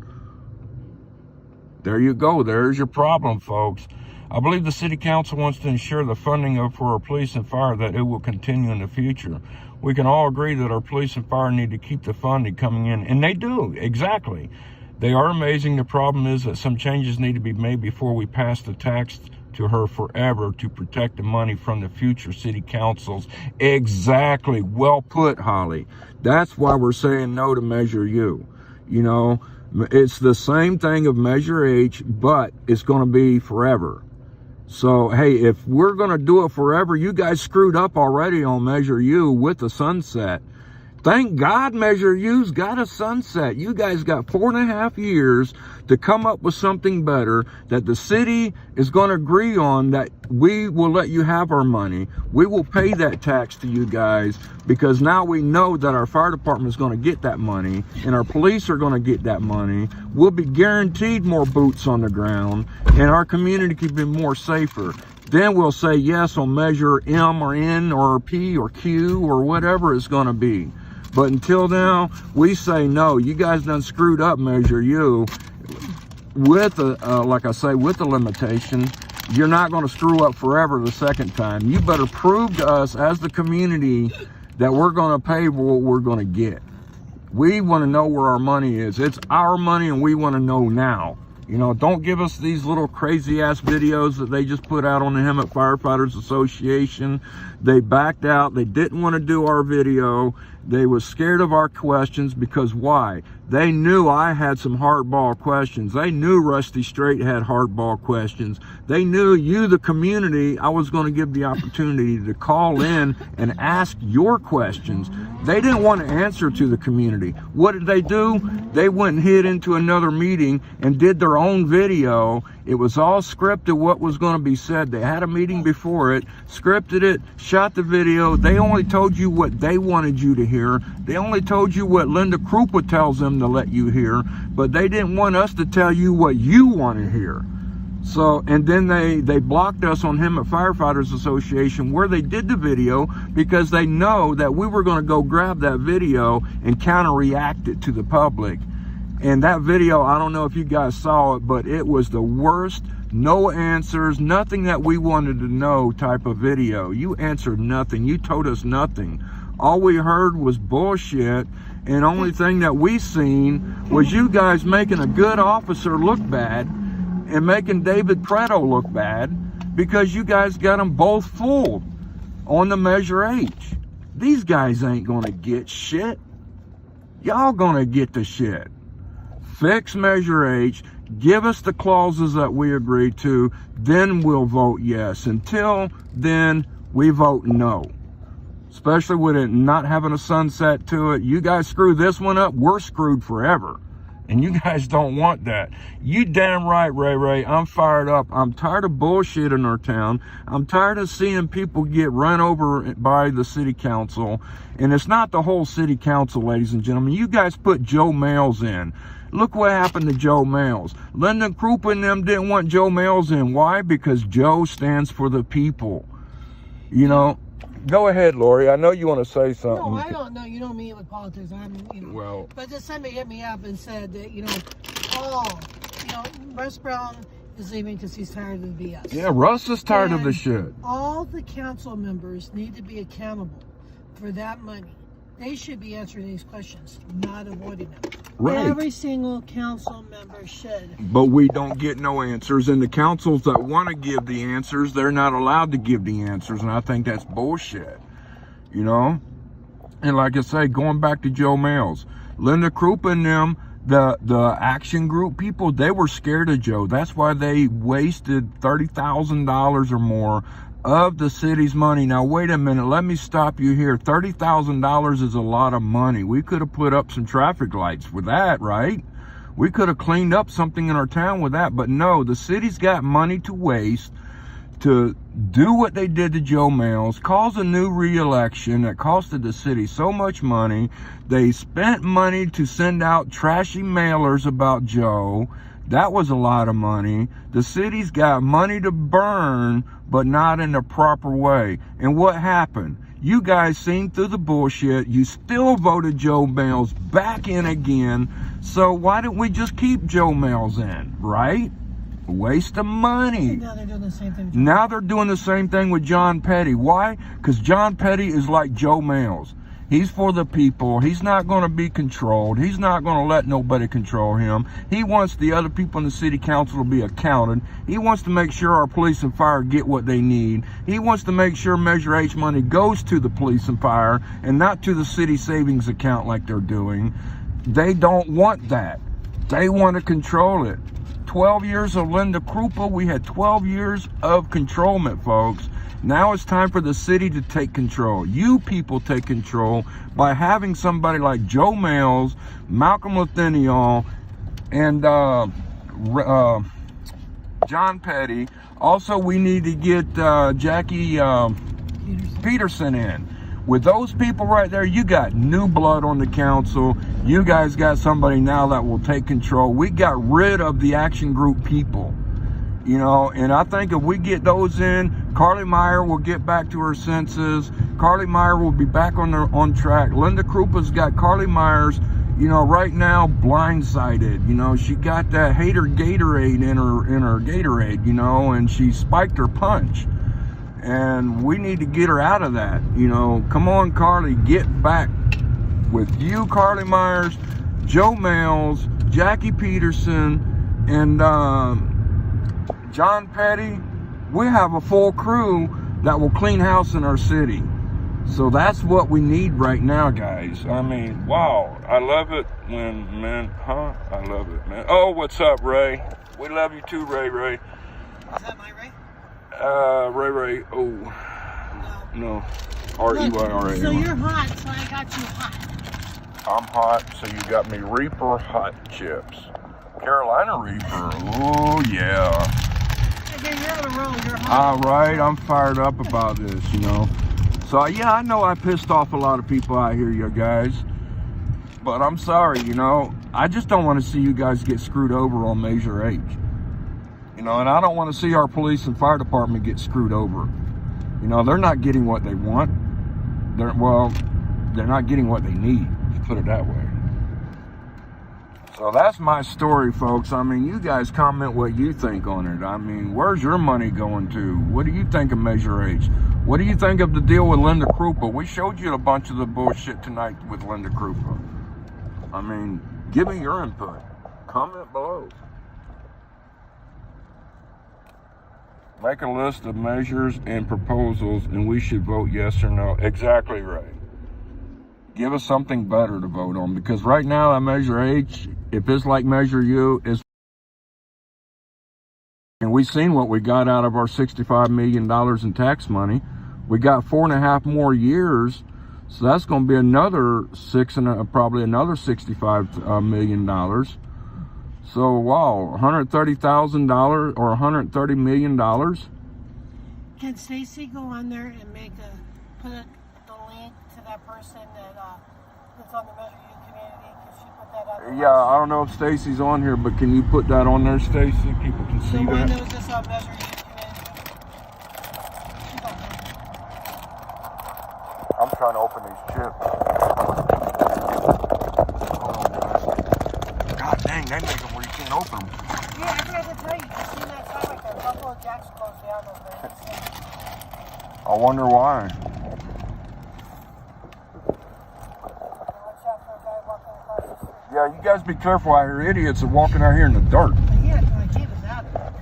There you go. There's your problem, folks. I believe the city council wants to ensure the funding for our police and fire, that it will continue in the future. We can all agree that our police and fire need to keep the funding coming in, and they do, exactly. They are amazing. The problem is that some changes need to be made before we pass the tax to her forever to protect the money from the future city councils. Exactly. Well put, Holly. That's why we're saying no to Measure U. You know, it's the same thing of Measure H, but it's going to be forever. So, hey, if we're going to do it forever, you guys screwed up already on Measure U with the sunset. Thank God Measure U's got a sunset. You guys got 4.5 years to come up with something better that the city is going to agree on, that we will let you have our money. We will pay that tax to you guys, because now we know that our fire department is going to get that money and our police are going to get that money. We'll be guaranteed more boots on the ground and our community can be more safer. Then we'll say yes on Measure M or N or P or Q or whatever it's going to be. But until now, we say no. You guys done screwed up Measure U with like I say, with the limitation. You're not going to screw up forever the second time. You better prove to us as the community that we're going to pay what we're going to get. We want to know where our money is. It's our money, and we want to know now. You know, don't give us these little crazy ass videos that they just put out on the Hemet Firefighters Association. They backed out. They didn't want to do our video. They were scared of our questions, because why? They knew I had some hardball questions. They knew Rusty Straight had hardball questions. They knew you, the community, I was going to give the opportunity to call in and ask your questions. They didn't want to answer to the community. What did they do? They went and hid into another meeting and did their own video. It was all scripted what was going to be said. They had a meeting before it, scripted it, shot the video. They only told you what they wanted you to hear. They only told you what Linda Krupa tells them to let you hear, but they didn't want us to tell you what you want to hear. So, and then they blocked us on Hemet Firefighters Association where they did the video, because they know that we were going to go grab that video and counter-react it to the public. And that video, I don't know if you guys saw it, but it was the worst, no answers, nothing that we wanted to know type of video. You answered nothing. You told us nothing. All we heard was bullshit, and only thing that we seen was you guys making a good officer look bad and making David Preto look bad, because you guys got them both fooled on the Measure H. These guys ain't gonna get shit. Y'all gonna get the shit. Fix Measure H, Give us the clauses that we agree to, then we'll vote yes. Until then, we vote no. Especially with it not having a sunset to it. You guys screw this one up, we're screwed forever. And you guys don't want that. You damn right, Ray Ray. I'm fired up. I'm tired of bullshit in our town. I'm tired of seeing people get run over by the city council. And it's not the whole city council, ladies and gentlemen. You guys put Joe Mails in. Look what happened to Joe Mails. Lyndon Krupa and them didn't want Joe Mails in. Why? Because Joe stands for the people. You know? Go ahead, Lori. I know you want to say something. No, I don't know. You know me with politics. Well, but just somebody hit me up and said that, Russ Brown is leaving because he's tired of the BS. Yeah, Russ is tired of the shit. All the council members need to be accountable for that money. They should be answering these questions, not avoiding them. Right. Every single council member should. But we don't get no answers. And the councils that want to give the answers, they're not allowed to give the answers. And I think that's bullshit. You know? And like I say, going back to Joe Mails, Linda Krupa and them, the action group people, they were scared of Joe. That's why they wasted $30,000 or more of the city's money. Now, wait a minute. Let me stop you here. $30,000 is a lot of money. We could have put up some traffic lights with that, right? We could have cleaned up something in our town with that. But no, the city's got money to waste to do what they did to Joe Mails, cause a new re-election that costed the city so much money. They spent money to send out trashy mailers about Joe. That was a lot of money. The city's got money to burn, but not in the proper way. And what happened? You guys seen through the bullshit. You still voted Joe Mails back in again. So why don't we just keep Joe Mails in, right? Waste of money. And now they're doing the same thing. Now they're doing the same thing with John Petty. Why? Because John Petty is like Joe Mails. He's for the people. He's not going to be controlled. He's not going to let nobody control him. He wants the other people in the city council to be accounted. He wants to make sure our police and fire get what they need. He wants to make sure Measure H money goes to the police and fire and not to the city savings account like they're doing. They don't want that. They want to control it. 12 years of Linda Krupa. We had 12 years of controlment, folks. Now it's time for the city to take control. You people take control by having somebody like Joe Mails, Malcolm Lethaniel, and John Petty. Also, we need to get Jackie Peterson in. With those people right there, you got new blood on the council. You guys got somebody now that will take control. We got rid of the action group people. You know, and I think if we get those in, Carly Meyer will get back to her senses. Carly Meyer will be back on track. Linda Krupa's got Carly Meyer's, right now blindsided. She got that hater Gatorade in her Gatorade, and she spiked her punch. And we need to get her out of that. Come on, Carly, get back with you, Carly Myers, Joe Mails, Jackie Peterson, and John Petty. We have a full crew that will clean house in our city. So that's what we need right now, guys. I mean, wow. I love it when I love it, man. Oh, what's up, Ray? We love you too, Ray Ray. Is that my Ray? Ray. Oh. No. R-E-Y-R-A. So you're hot, so I got you hot. I'm hot, so you got me Reaper hot chips. Carolina Reaper. Oh, yeah. Okay, you're on a roll. You're hot. All right, I'm fired up about this, So, yeah, I know I pissed off a lot of people out here, you guys. But I'm sorry, I just don't want to see you guys get screwed over on Measure H. And I don't want to see our police and fire department get screwed over. They're not getting what they want. They're not getting what they need, to put it that way. So that's my story, folks. I mean, you guys comment what you think on it. I mean, where's your money going to? What do you think of Measure H? What do you think of the deal with Linda Krupa? We showed you a bunch of the bullshit tonight with Linda Krupa. I mean, give me your input. Comment below. Make a list of measures and proposals, and we should vote yes or no. Exactly right. Give us something better to vote on, because right now, that Measure H, if it's like Measure U, it's And we seen what we got out of our $65 million in tax money. We got 4.5 more years, so that's going to be another probably another $65 million. So wow, $130,000 or $130 million. Can Stacy go on there and put the link to that person that's on the Measure U community? Can she put that on? Yeah, I don't know if Stacy's on here, but can you put that on there, Stacy? People can see the one that. that was just on Measure U community. I'm trying to open these chips. God dang, they make them where you can't open them. Yeah, I forgot to tell you. You seen that sign right there? Buffalo Jack's closed down over there. I wonder why. Watch out for a guy walking across the street. Yeah, you guys be careful out here. Idiots are walking out here in the dirt. Yeah, my kid was out there.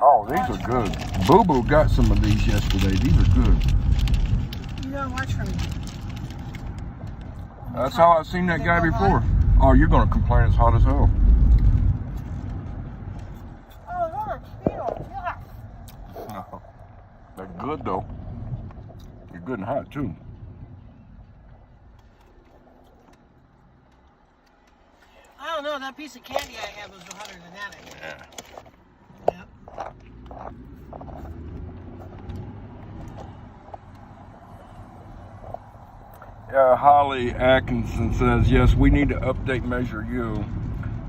Oh, these are good. Boo Boo got some of these yesterday. These are good. You gotta watch for me. That's how I've seen that guy before. Oh, you're gonna complain it's hot as hell. Oh, look, Cheetos, yeah. No. They're good though. They're good and hot too. I don't know, that piece of candy I had was hotter than that, I think. Yeah. Yep. Yeah, Holly Atkinson says, yes, we need to update Measure U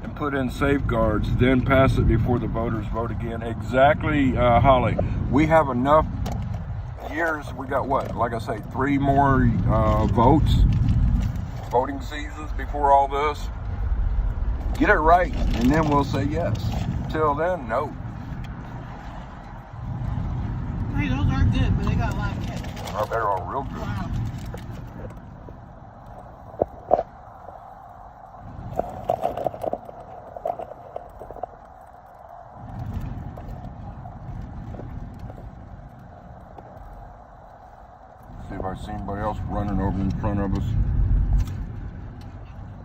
and put in safeguards, then pass it before the voters vote again. Exactly, Holly. We have enough years. We got what? Like I say, 3 more voting seasons before all this. Get it right, and then we'll say yes. Till then, no. Hey, those are good, but they got a lot of kids. Oh, they're all real good. Wow. See if I see anybody else running over in front of us.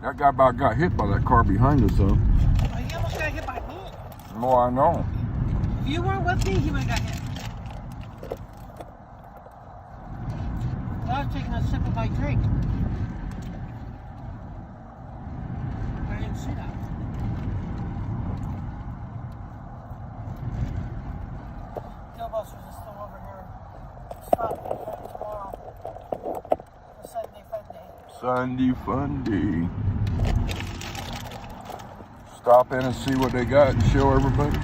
That guy about got hit by that car behind us, though. Well, he almost got hit by me. Well, I know. If you weren't with me, he would have got hit. I was taking a sip of my drink. I didn't see that. Dillbusters is still over here. Stop tomorrow. The Sunday Fun Day. Sunday Fun Day. Stop in and see what they got and show everybody.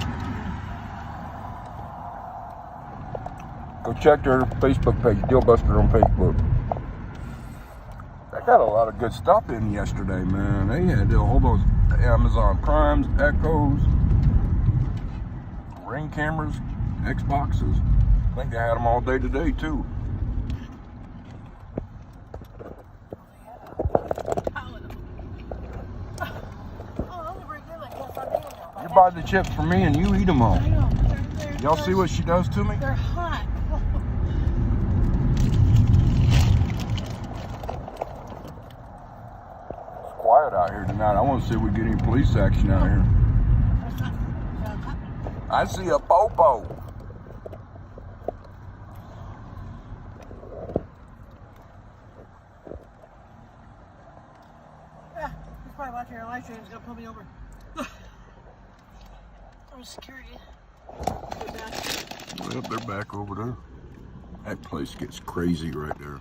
Go check their Facebook page, Dillbuster on Facebook. They got a lot of good stuff in yesterday, man. They had all those Amazon Primes, Echoes, Ring cameras, Xboxes. I think they had them all day today, too. You buy the chips for me and you eat them all. I know. Y'all see what she does to me? They're hot. It's quiet out here tonight. I want to see if we get any police action out here. I see a popo. Yeah, he's probably watching our live stream. He's gonna pull me over. I'm security. Well, they're back over there. That place gets crazy right there.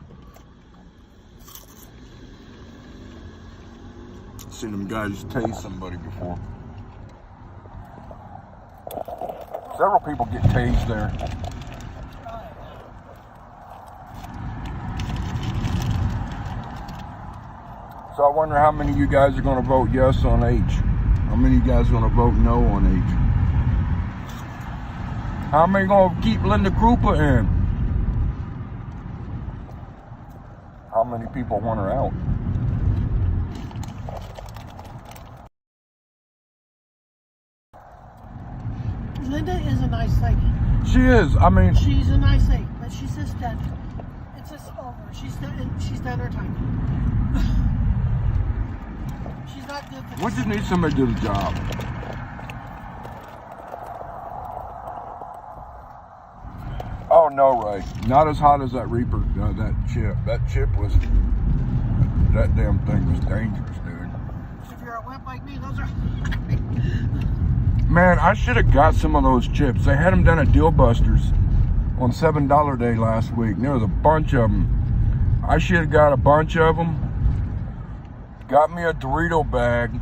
I've seen them guys tase somebody before. Several people get tased there. So I wonder how many of you guys are going to vote yes on H. How many of you guys are going to vote no on H? How many going to keep Linda Krupa in? How many people want her out? Linda is a nice lady. She is. I mean, She's a nice lady, but she's just done. It's just over. She's done her time. She's not good for We just need somebody to do the job. Oh, no, Ray. Not as hot as that Reaper, that chip. That chip was, that damn thing was dangerous, dude. If you're a wimp like me, those are... Man, I should have got some of those chips. They had them down at Deal Busters on $7 day last week. And there was a bunch of them. I should have got a bunch of them. Got me a Dorito bag.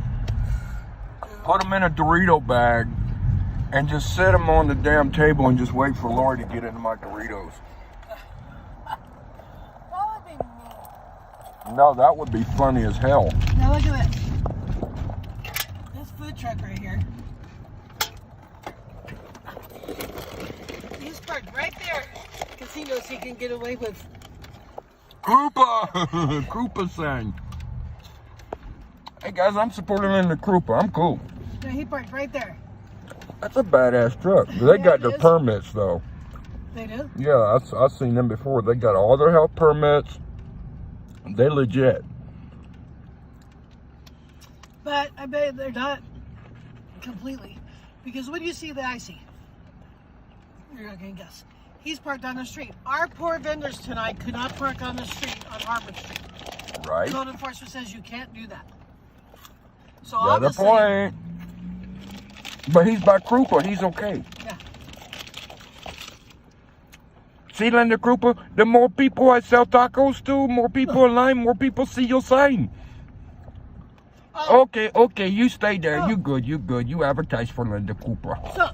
Put them in a Dorito bag. And just set them on the damn table and just wait for Lori to get into my Doritos. That would be mean. No, that would be funny as hell. Now look at this. This food truck right here. He's parked right there because he knows he can get away with. Krupa! Krupa sang. Hey guys, I'm supporting in the Krupa. I'm cool. No, he parked right there. That's a badass truck. They got their permits though. They do? Yeah, I've seen them before. They got all their health permits. They legit. But I bet they're not completely. Because when you see the icy, you're not going to guess. He's parked on the street. Our poor vendors tonight could not park on the street on Harbor Street. Right. Code enforcement says you can't do that. So got a point. But he's by Krupa. He's okay. Yeah. See, Linda Krupa, the more people I sell tacos to, more people in line, more people see your sign. Okay, you stay there. You good. You advertise for Linda Krupa. So,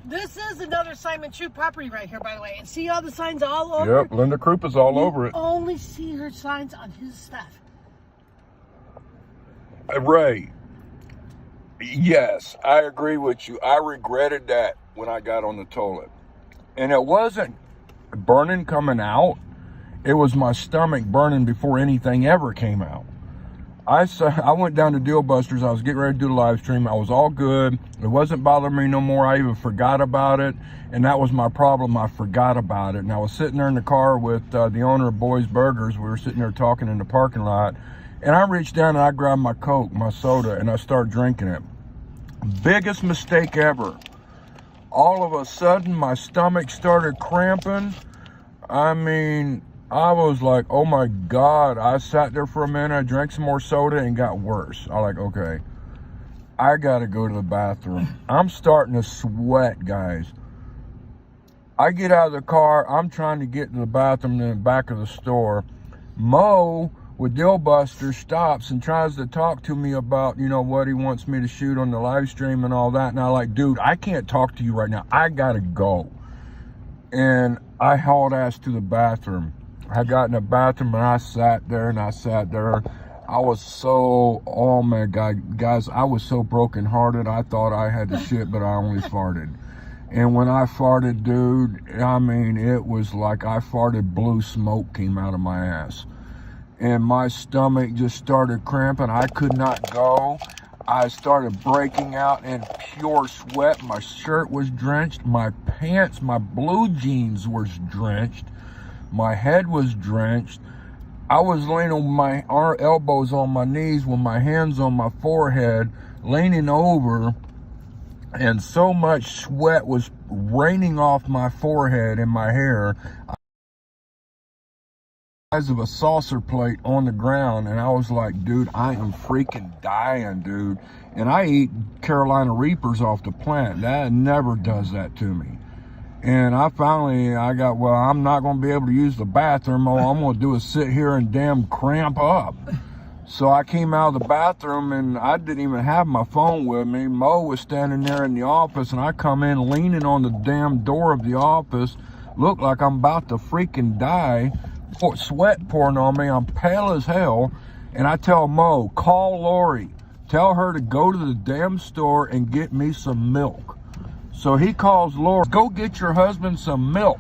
this is another Simon True property right here, by the way. And see all the signs all over? Yep, Linda Krupa's all over it. Only see her signs on his stuff. Ray. Yes, I agree with you. I regretted that when I got on the toilet. And it wasn't burning coming out. It was my stomach burning before anything ever came out. I went down to Deal Busters. I was getting ready to do the live stream. I was all good. It wasn't bothering me no more. I even forgot about it. And that was my problem. I forgot about it. And I was sitting there in the car with the owner of Boys Burgers. We were sitting there talking in the parking lot. And I reached down and I grabbed my Coke, my soda, and I started drinking it. Biggest mistake ever. All of a sudden, my stomach started cramping. I mean, I was like, oh my God. I sat there for a minute, I drank some more soda and got worse. I like, okay, I gotta go to the bathroom. I'm starting to sweat, guys. I get out of the car, I'm trying to get to the bathroom in the back of the store. Mo with Deal Buster stops and tries to talk to me about, you know, what he wants me to shoot on the live stream and all that. And I like, dude, I can't talk to you right now. I gotta go. And I hauled ass to the bathroom. I got in the bathroom and I sat there and I sat there. I was so, oh my God, guys, I was so brokenhearted. I thought I had the shit, but I only farted. And when I farted, dude, I mean, it was like I farted, blue smoke came out of my ass. And my stomach just started cramping. I could not go. I started breaking out in pure sweat. My shirt was drenched. My pants, my blue jeans was drenched. My head was drenched. I was laying on my elbows on my knees with my hands on my forehead, leaning over, and so much sweat was raining off my forehead and my hair. Size of a saucer plate on the ground, and I was like, dude, I am freaking dying, dude. And I eat Carolina Reapers off the plant. That never does that to me. And I got, well, I'm not going to be able to use the bathroom. All I'm going to do is sit here and damn cramp up. So I came out of the bathroom and I didn't even have my phone with me. Mo was standing there in the office and I come in leaning on the damn door of the office. Looked like I'm about to freaking die. Sweat pouring on me. I'm pale as hell. And I tell Mo, call Lori. Tell her to go to the damn store and get me some milk. So he calls Lori, go get your husband some milk.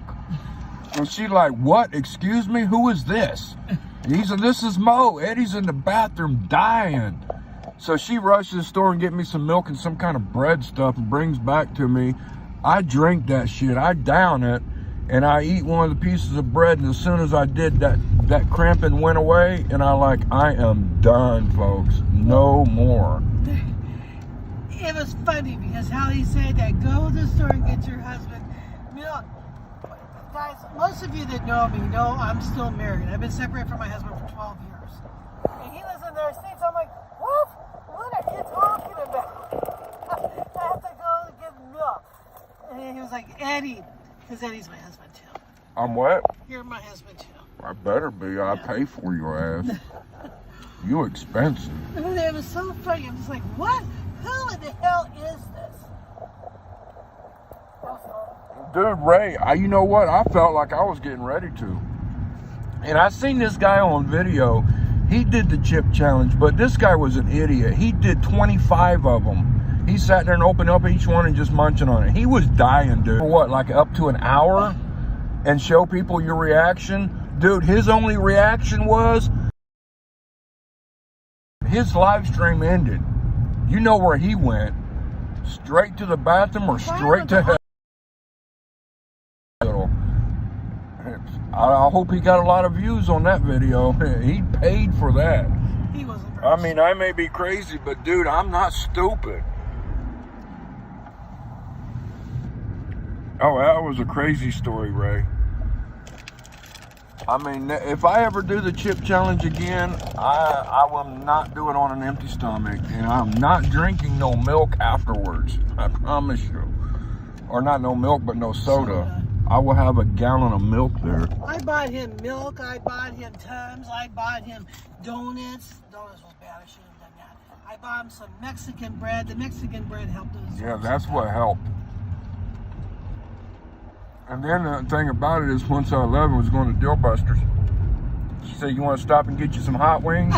And she's like, what? Excuse me? Who is this? He said, this is Mo. Eddie's in the bathroom dying. So she rushes to the store and get me some milk and some kind of bread stuff and brings back to me. I drink that shit. I down it. And I eat one of the pieces of bread, and as soon as I did that, that cramping went away, and I am done, folks. No more. It was funny because how he said that, go to the store and get your husband milk. Guys, most of you that know me know I'm still married. I've been separated from my husband for 12 years. And he lives in their states. I'm like, what? What are you talking about? I have to go get milk. And he was like, Eddie, because Eddie's my husband too. I'm what? You're my husband too. I better be. I pay for your ass. You expensive. It was so funny. I'm just like, what? Who in the hell is this? Dude, Ray, you know what? I felt like I was getting ready to. And I seen this guy on video. He did the chip challenge, but this guy was an idiot. He did 25 of them. He sat there and opened up each one and just munching on it. He was dying, dude. For what, like up to an hour? And show people your reaction? Dude, his only reaction was his live stream ended. You know where he went? Straight to the bathroom or straight to hell? I hope he got a lot of views on that video. He paid for that. He wasn't. I mean, I may be crazy, but dude, I'm not stupid. Oh, that was a crazy story, Ray. I mean, if I ever do the chip challenge again, I will not do it on an empty stomach. And I'm not drinking no milk afterwards. I promise you. Or not no milk, but no soda. I will have a gallon of milk there. I bought him milk. I bought him Tums. I bought him donuts. Donuts was bad. I shouldn't have done that. I bought him some Mexican bread. The Mexican bread helped us. Yeah, that's what helped. And then the thing about it is, once I 11 was going to Deal Busters, she said, you want to stop and get you some hot wings?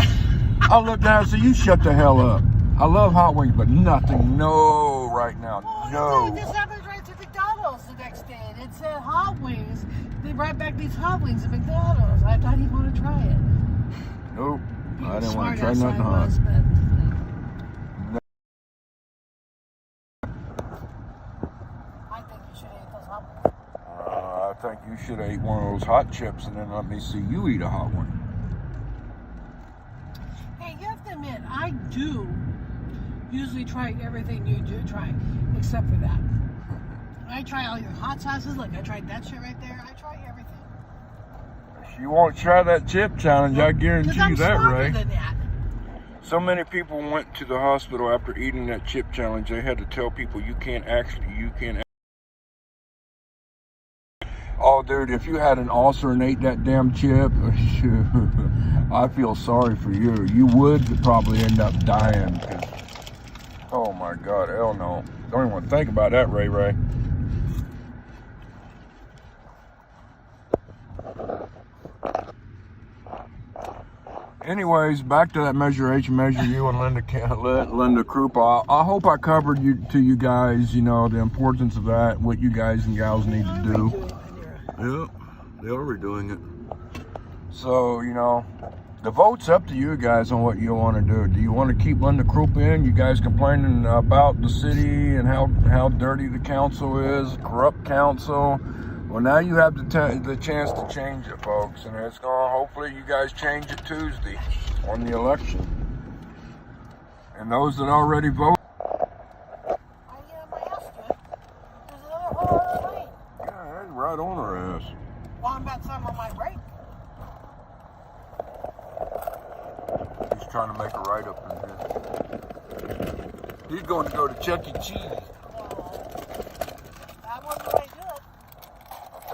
I looked down and said, you shut the hell up. I love hot wings, but nothing. No, right now. No. This happened right to McDonald's the next day. And it said hot wings. They brought back these hot wings at McDonald's. I thought he'd want to try it. Nope. I didn't want to Smart try ass nothing I hot. was, but I think you should eat those hot wings. I think you should have ate one of those hot chips and then let me see you eat a hot one. Hey, you have to admit, I do usually try everything you do try, except for that. I try all your hot sauces. Look, I tried that shit right there. I try everything. You won't try that chip challenge, I guarantee you that, Ray. Than that. So many people went to the hospital after eating that chip challenge. They had to tell people you can't. Oh, dude, if you had an ulcer and ate that damn chip, I feel sorry for you. You would probably end up dying. Oh my God, hell no. Don't even want to think about that, Ray. Anyways, back to that Measure H, Measure U, and Linda Krupa. I hope I covered you guys, you know, the importance of that, what you guys and gals need to do. Yep, they are redoing it. So, you know, the vote's up to you guys on what you want to do. Do you want to keep Linda Krupa in? You guys complaining about the city and how dirty the council is, corrupt council. Well, now you have the chance to change it, folks, and it's going. Hopefully, you guys change it Tuesday on the election. And those that already voted. My ass good. There's another whole other lane. Yeah, that's right on her ass. Well, I'm about some on my break. He's trying to make a right up in here. He's going to go to Chuck E. Cheese. That wasn't the way to do it.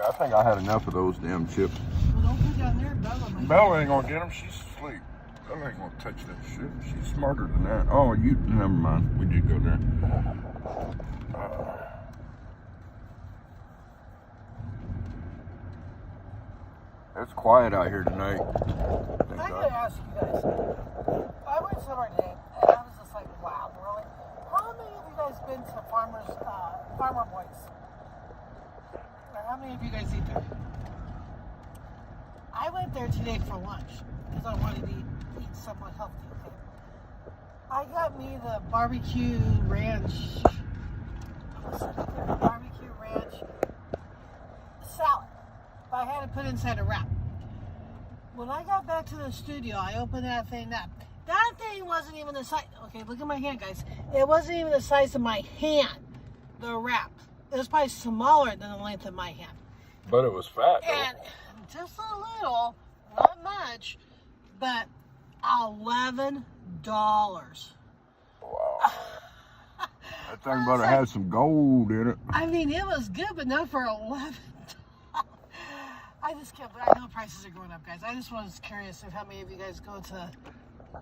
I think I had enough of those damn chips. Well, don't put down there, Bella. Bella ain't gonna get them. She's asleep. Bella ain't gonna touch that shit. She's smarter than that. Oh, never mind. We did go there. It's quiet out here tonight. I gotta ask you guys. I went somewhere today, and I was just like, wow, really? How many of you guys been to Farmer Boys? Or how many of you guys eat there? I went there today for lunch because I wanted to eat somewhat healthy. Okay? I got me the barbecue ranch salad, but I had to put inside a wrap. When I got back to the studio, I opened that thing up. That thing wasn't even the size. Okay, look at my hand, guys. It wasn't even the size of my hand. The wrap. It was probably smaller than the length of my hand. But it was fat, though. And just a little, not much, but $11. Wow. That thing better have some gold in it. I mean, it was good, but not for $11. I just can't. I know prices are going up, guys. I just was curious if how many of you guys go to.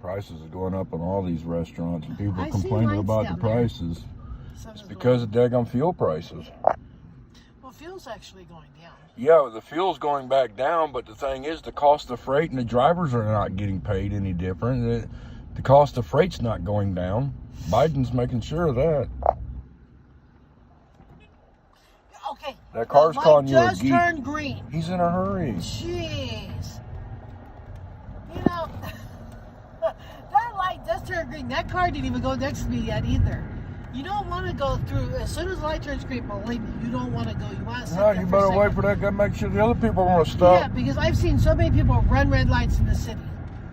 Prices are going up in all these restaurants, and people I are see complaining lights about the down there. prices. Some It's is because of daggone fuel prices. well, fuel's actually going down. Yeah, the fuel's going back down, but the thing is, the cost of freight and the drivers are not getting paid any different. The cost of freight's not going down. Biden's making sure of that. Okay. That car's the light calling you a just geek. turned green. He's in a hurry. Jeez. You know, that light just turned green. That car didn't even go next to me yet either. You don't want to go through, as soon as the light turns green, believe me, you don't want to go. You want to sit No, there you for a better wait second. for that guy. Make sure the other people want to stop. Yeah, because I've seen so many people run red lights in the city.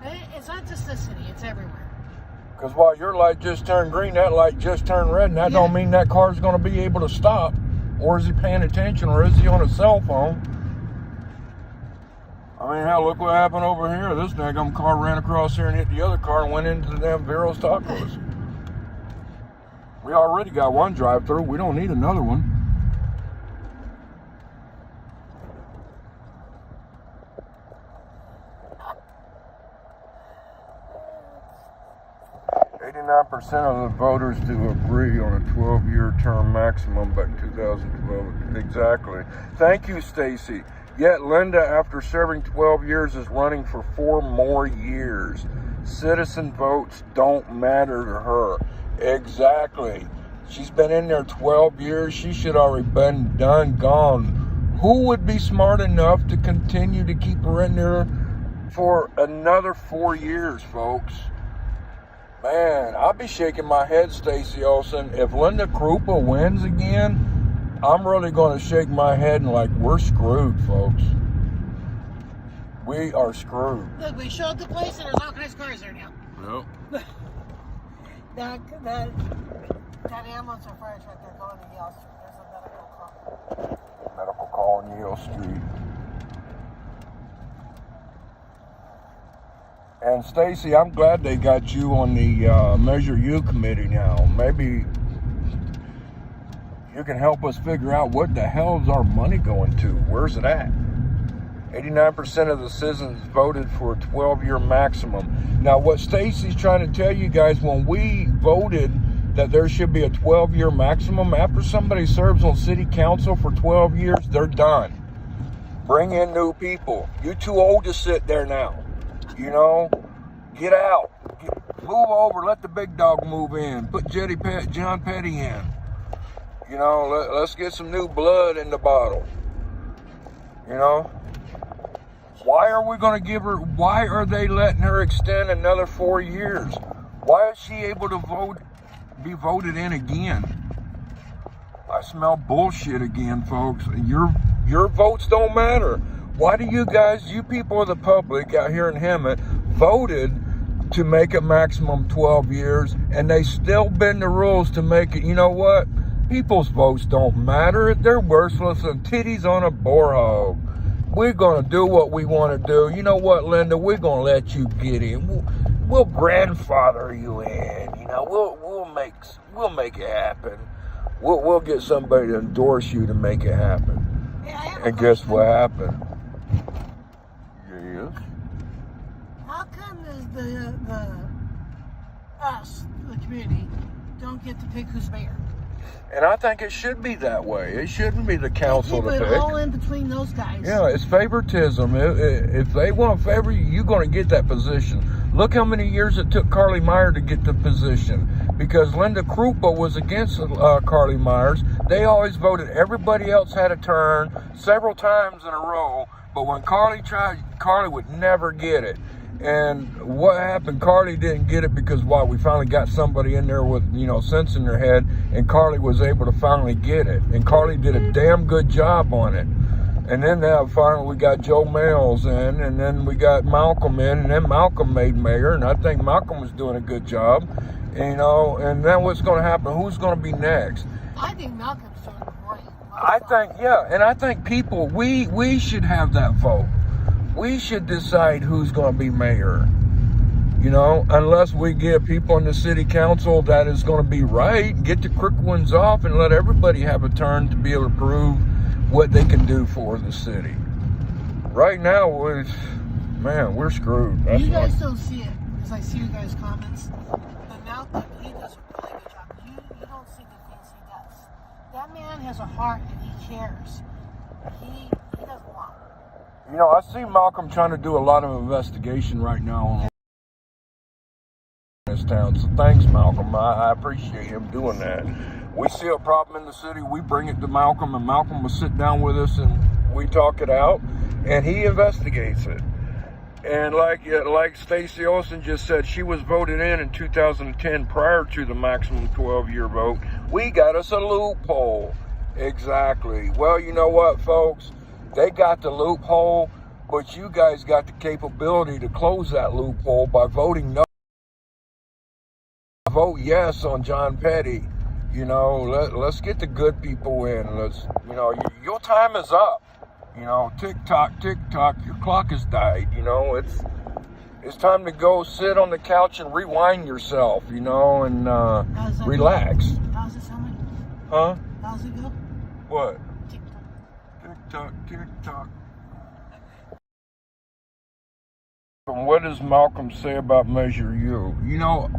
And it's not just the city, it's everywhere. Because while your light just turned green, that light just turned red, and that don't mean that car's going to be able to stop. Or is he paying attention, or is he on a cell phone? I mean, hell, look what happened over here. This daggum car ran across here and hit the other car and went into the damn Vero's Tacos. We already got one drive-through. We don't need another one. .89% of the voters do agree on a 12-year term maximum by 2012. Exactly. Thank you, Stacy. Yet Linda, after serving 12 years, is running for 4 more years. Citizen votes don't matter to her. Exactly. She's been in there 12 years. She should already been done, gone. Who would be smart enough to continue to keep her in there for another 4 years, folks? Man, I'll be shaking my head, Stacey Olsen. If Linda Krupa wins again, I'm really going to shake my head and like, we're screwed, folks. We are screwed. Look, we showed the place and there's all kinds of cars there now. Yep. That ambulance or fire truck, they're going to Yale Street. There's a medical call. Medical call on Yale Street. And Stacy, I'm glad they got you on the Measure U committee now. Maybe you can help us figure out what the hell is our money going to? Where's it at? 89% of the citizens voted for a 12-year maximum. Now, what Stacy's trying to tell you guys, when we voted that there should be a 12-year maximum, after somebody serves on city council for 12 years, they're done. Bring in new people. You're too old to sit there now. You know, get out. Move over. Let the big dog move in. Put John Petty in. You know, let's get some new blood in the bottle. You know, why are we going to give her? Why are they letting her extend another 4 years? Why is she able to be voted in again? I smell bullshit again, folks. Your votes don't matter. Why do you guys, you people of the public out here in Hemet, voted to make a maximum 12 years, and they still bend the rules to make it? You know what? People's votes don't matter. They're worthless and titties on a boar hog. We're going to do what we want to do. You know what, Linda? We're going to let you get in. We'll grandfather you in. You know, we'll make it happen. We'll get somebody to endorse you to make it happen. And guess what happened? Yes. How come the community, don't get to pick who's mayor? And I think it should be that way. It shouldn't be the council to Keep it pick. all in between those guys. Yeah, it's favoritism. If they want to favor you, you're going to get that position. Look how many years it took Carly Meyer to get the position. Because Linda Krupa was against Carly Myers. They always voted. Everybody else had a turn several times in a row. But when Carly tried, Carly would never get it. And what happened? Carly didn't get it because why? We finally got somebody in there with, you know, sense in their head, and Carly was able to finally get it. And Carly did a damn good job on it. And then finally we got Joe Mails in, and then we got Malcolm in, and then Malcolm made mayor, and I think Malcolm was doing a good job, you know. And then what's going to happen? Who's going to be next? I think Malcolm's doing great. I think, yeah, and I think people, we should have that vote. We should decide who's going to be mayor. You know, unless we get people in the city council that is going to be right, get the crooked ones off, and let everybody have a turn to be able to prove what they can do for the city. Right now, we're screwed. That's you guys don't see it, because I see you guys' comments. But Malcolm, he does a really good job. You don't see the things he does. That man has a heart and he cares. He doesn't lie. You know, I see Malcolm trying to do a lot of investigation right now on this town. So thanks, Malcolm. I appreciate him doing that. We see a problem in the city, we bring it to Malcolm, and Malcolm will sit down with us and we talk it out, and he investigates it. And like Stacey Olsen just said, she was voted in 2010 prior to the maximum 12-year vote. We got us a loophole. Exactly. Well, you know what, folks? They got the loophole, but you guys got the capability to close that loophole by voting no. Vote yes on John Petty. You know, let's get the good people in. Your time is up. You know, tick tock, your clock has died. You know, it's time to go sit on the couch and rewind yourself, you know, and relax. How's it sound? Huh? How's it go? What? Tick tock. Tick tock. And what does Malcolm say about Measure U? You know,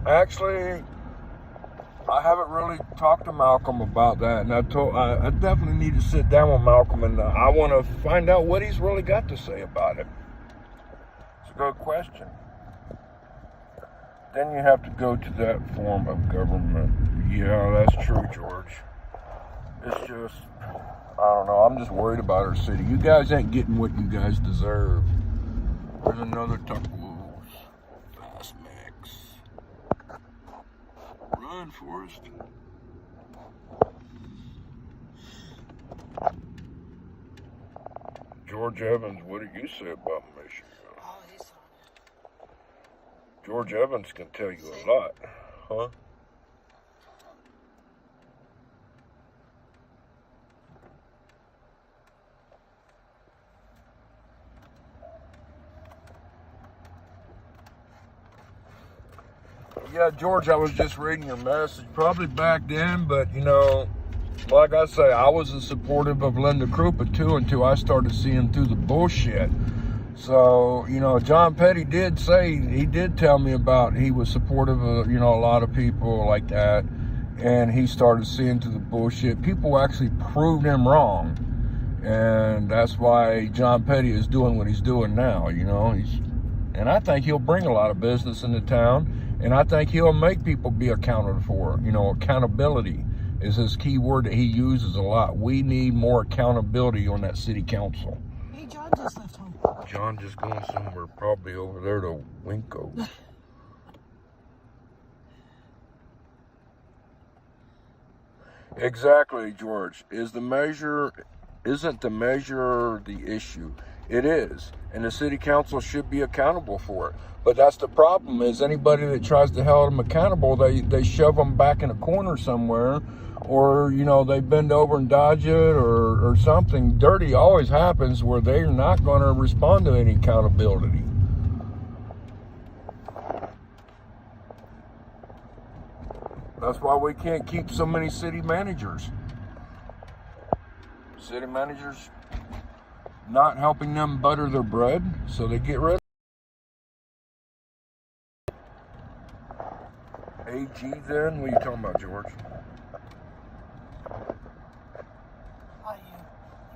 actually, I haven't really talked to Malcolm about that, and I definitely need to sit down with Malcolm, and I want to find out what he's really got to say about it. It's a good question. Then you have to go to that form of government. Yeah, that's true, George. It's just, I don't know, I'm just worried about our city. You guys ain't getting what you guys deserve. There's another tacos. Fast Max. Run, Forrest. George Evans, what do you say about Michigan? Oh, he's on it. George Evans can tell you a lot, huh? Yeah, George, I was just reading your message. Probably back then, but, you know, like I say, I was supportive of Linda Krupa, too, until I started seeing through the bullshit. So, you know, John Petty did tell me about he was supportive of, you know, a lot of people like that, and he started seeing through the bullshit. People actually proved him wrong, and that's why John Petty is doing what he's doing now, you know. And I think he'll bring a lot of business into town. And I think he'll make people be accounted for. You know, accountability is his key word that he uses a lot. We need more accountability on that city council. Hey, John just left home. John just going somewhere, probably over there to Winco. Exactly, George. Isn't the measure the issue? It is. And the city council should be accountable for it. But that's the problem, is anybody that tries to hold them accountable, they shove them back in a corner somewhere, or, you know, they bend over and dodge it, or something dirty always happens where they're not going to respond to any accountability. That's why we can't keep so many city managers. City managers not helping them butter their bread, so they get rid of AG then? What are you talking about, George? He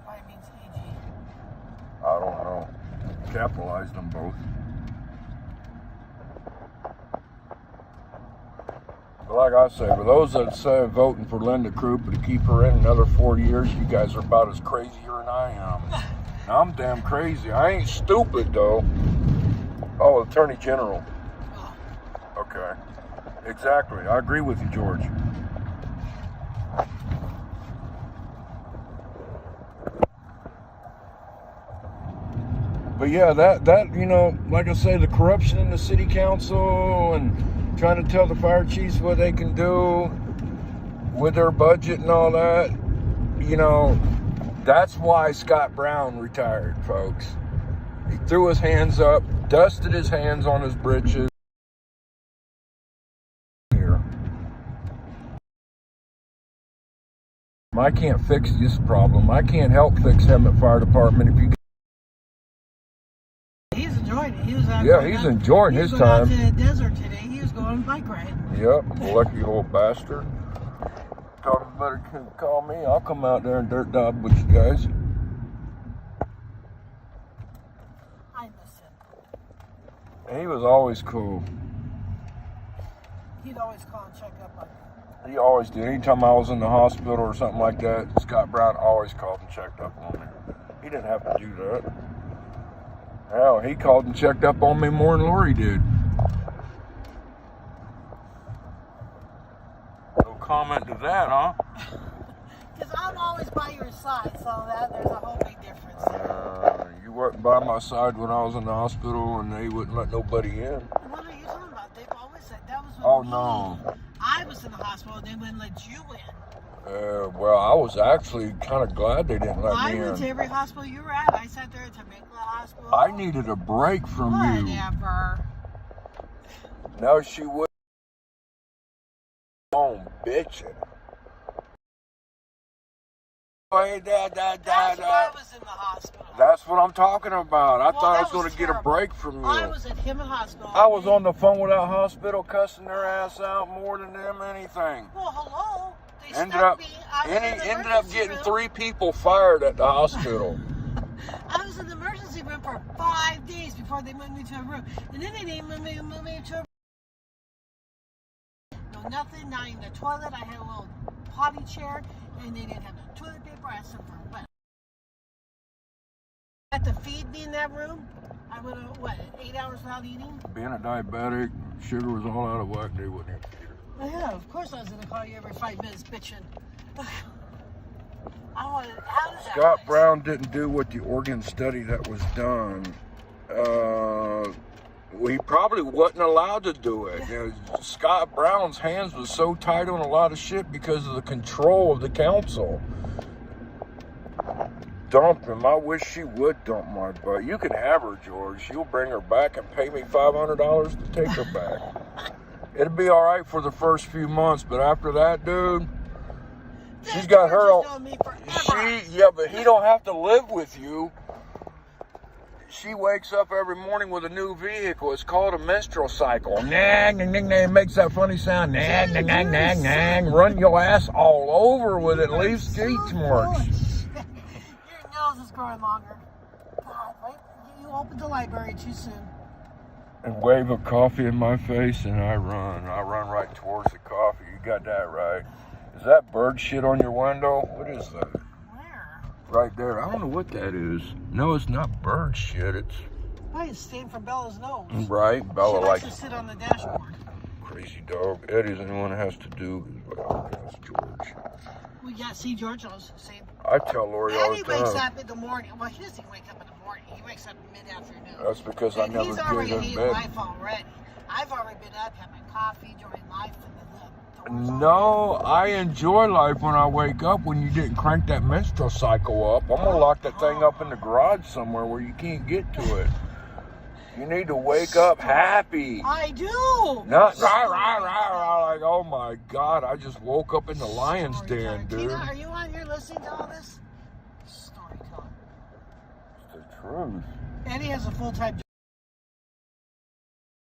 probably means AG. I don't know. Capitalize them both. But like I say, for those that say voting for Linda Krupa to keep her in another 4 years, you guys are about as crazier than I am. Now, I'm damn crazy. I ain't stupid, though. Oh, Attorney General. Okay. Exactly. I agree with you, George. But yeah, that you know, like I say, the corruption in the city council and trying to tell the fire chiefs what they can do with their budget and all that, you know, that's why Scott Brown retired, folks. He threw his hands up, dusted his hands on his britches. Here. I can't fix this problem. I can't help fix Hemet Fire Department if you. He's enjoying it. He was out He's enjoying his time. Out to the desert today. He was going on a bike ride. Yep, lucky old bastard. Told him better call me. I'll come out there and dirt dog with you guys. I miss him. He was always cool. He'd always call and check up on me. He always did. Anytime I was in the hospital or something like that, Scott Brown always called and checked up on me. He didn't have to do that. Hell, he called and checked up on me more than Lori did. No comment to that, huh? Because I'm always by your side, so there's a whole big difference there. You weren't by my side when I was in the hospital, and they wouldn't let nobody in. What are you talking about? They've always said that was when Oh, no. I was in the hospital, and they wouldn't let you in. Well, I was actually kind of glad they didn't let me I in. went to every hospital you were at. I sat there at Temecula Hospital. I needed a break from you. Whatever. No, she would. Home bitching. That's why I was in the hospital. That's what I'm talking about. I thought I was that going was to get a terrible. break from you. I was at Hemet Hospital. I was on the phone with that hospital cussing their ass out more than them anything. Well, hello. They Ended stuck up, me. I was in the ended up emergency getting room. 3 people fired at the hospital. I was in the emergency room for 5 days before they moved me to a room. And then they didn't move me to a room. No, nothing, not even a toilet. I had a little potty chair, and they didn't have no toilet paper. I suffered from what? Had to feed me in that room. I went, 8 hours without eating? Being a diabetic, sugar was all out of whack. They wouldn't even feed her. Yeah, of course I was going to call you every 5 minutes bitching. Scott Brown didn't do what the organ study that was done. He probably wasn't allowed to do it. You know, Scott Brown's hands was so tight on a lot of shit because of the control of the council. Dump him. I wish she would dump my butt. You can have her, George. She'll bring her back and pay me $500 to take her back. It'll be all right for the first few months, but after that, dude, she's got her own. Yeah, but he don't have to live with you. She wakes up every morning with a new vehicle. It's called a menstrual cycle. Nang, nang, nang, nang. Makes that funny sound. Nang, nang, nang, nang, nang. Run your ass all over with it. Leave street marks. Your nose is growing longer. God, wait. You opened the library too soon. And wave a coffee in my face, and I run. I run right towards the coffee. You got that right. Is that bird shit on your window? What is that? Where? Right there. I don't know what that is. No, it's not bird shit. It's Why is stained from Bella's nose? right. Bella She likes likes to sit on the dashboard. crazy dog. Eddie's the one that has to do. Well, that's George. We got see George knows. See, I tell Lori all Eddie the wakes time. up in the morning. Well, he doesn't wake up in the morning. He wakes up mid-afternoon. That's because I And never he's get already in hating bed. life already. I've already been up, had my coffee, enjoying life, and the doors No, I enjoy life when I wake up when you didn't crank that menstrual cycle up. I'm going to lock that thing up in the garage somewhere where you can't get to it. You need to wake up happy. I do. Not rah, rah, rah, rah, like, oh my God, I just woke up in the lion's den, dude. Tina, are you on here listening to all this? Storytelling. It's the truth. Eddie has a full-time job.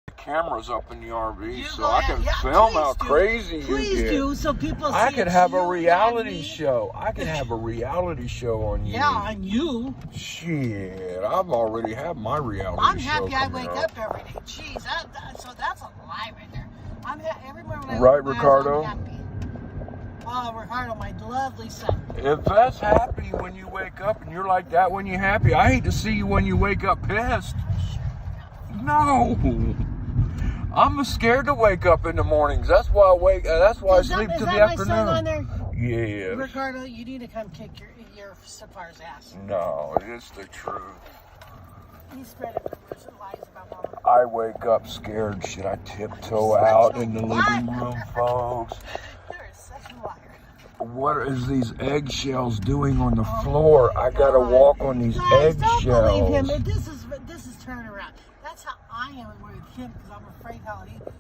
The camera's up in the RV, You so go I can ahead. Yeah, film please how do. crazy you Please get. do, so people see I could it's have you, a not reality me. show. I could have a reality show on you. Yeah, on you. Shit, I've already had my reality I'm show happy I coming wake up every day. Jeez, so that's a lie right there. Every morning when I Right, open my eyes, Ricardo? I'm happy. Oh, Ricardo, my lovely son. If that's happy when you wake up and you're like that when you're happy, I hate to see you when you wake up pissed. No. I'm scared to wake up in the mornings. That's why I wake. That's why I sleep to the my son on afternoon. there? Yes. Ricardo, you need to come kick your Safar's ass. No, it's the truth. He's spreading rumors and lies about Mama. I wake up scared. Should I tiptoe out in the living room, folks? You're such a liar. What is these eggshells doing on the floor? I gotta walk on these Guys, don't believe him. eggshells. This is turning around. That's how I am with him because I'm afraid how he's like.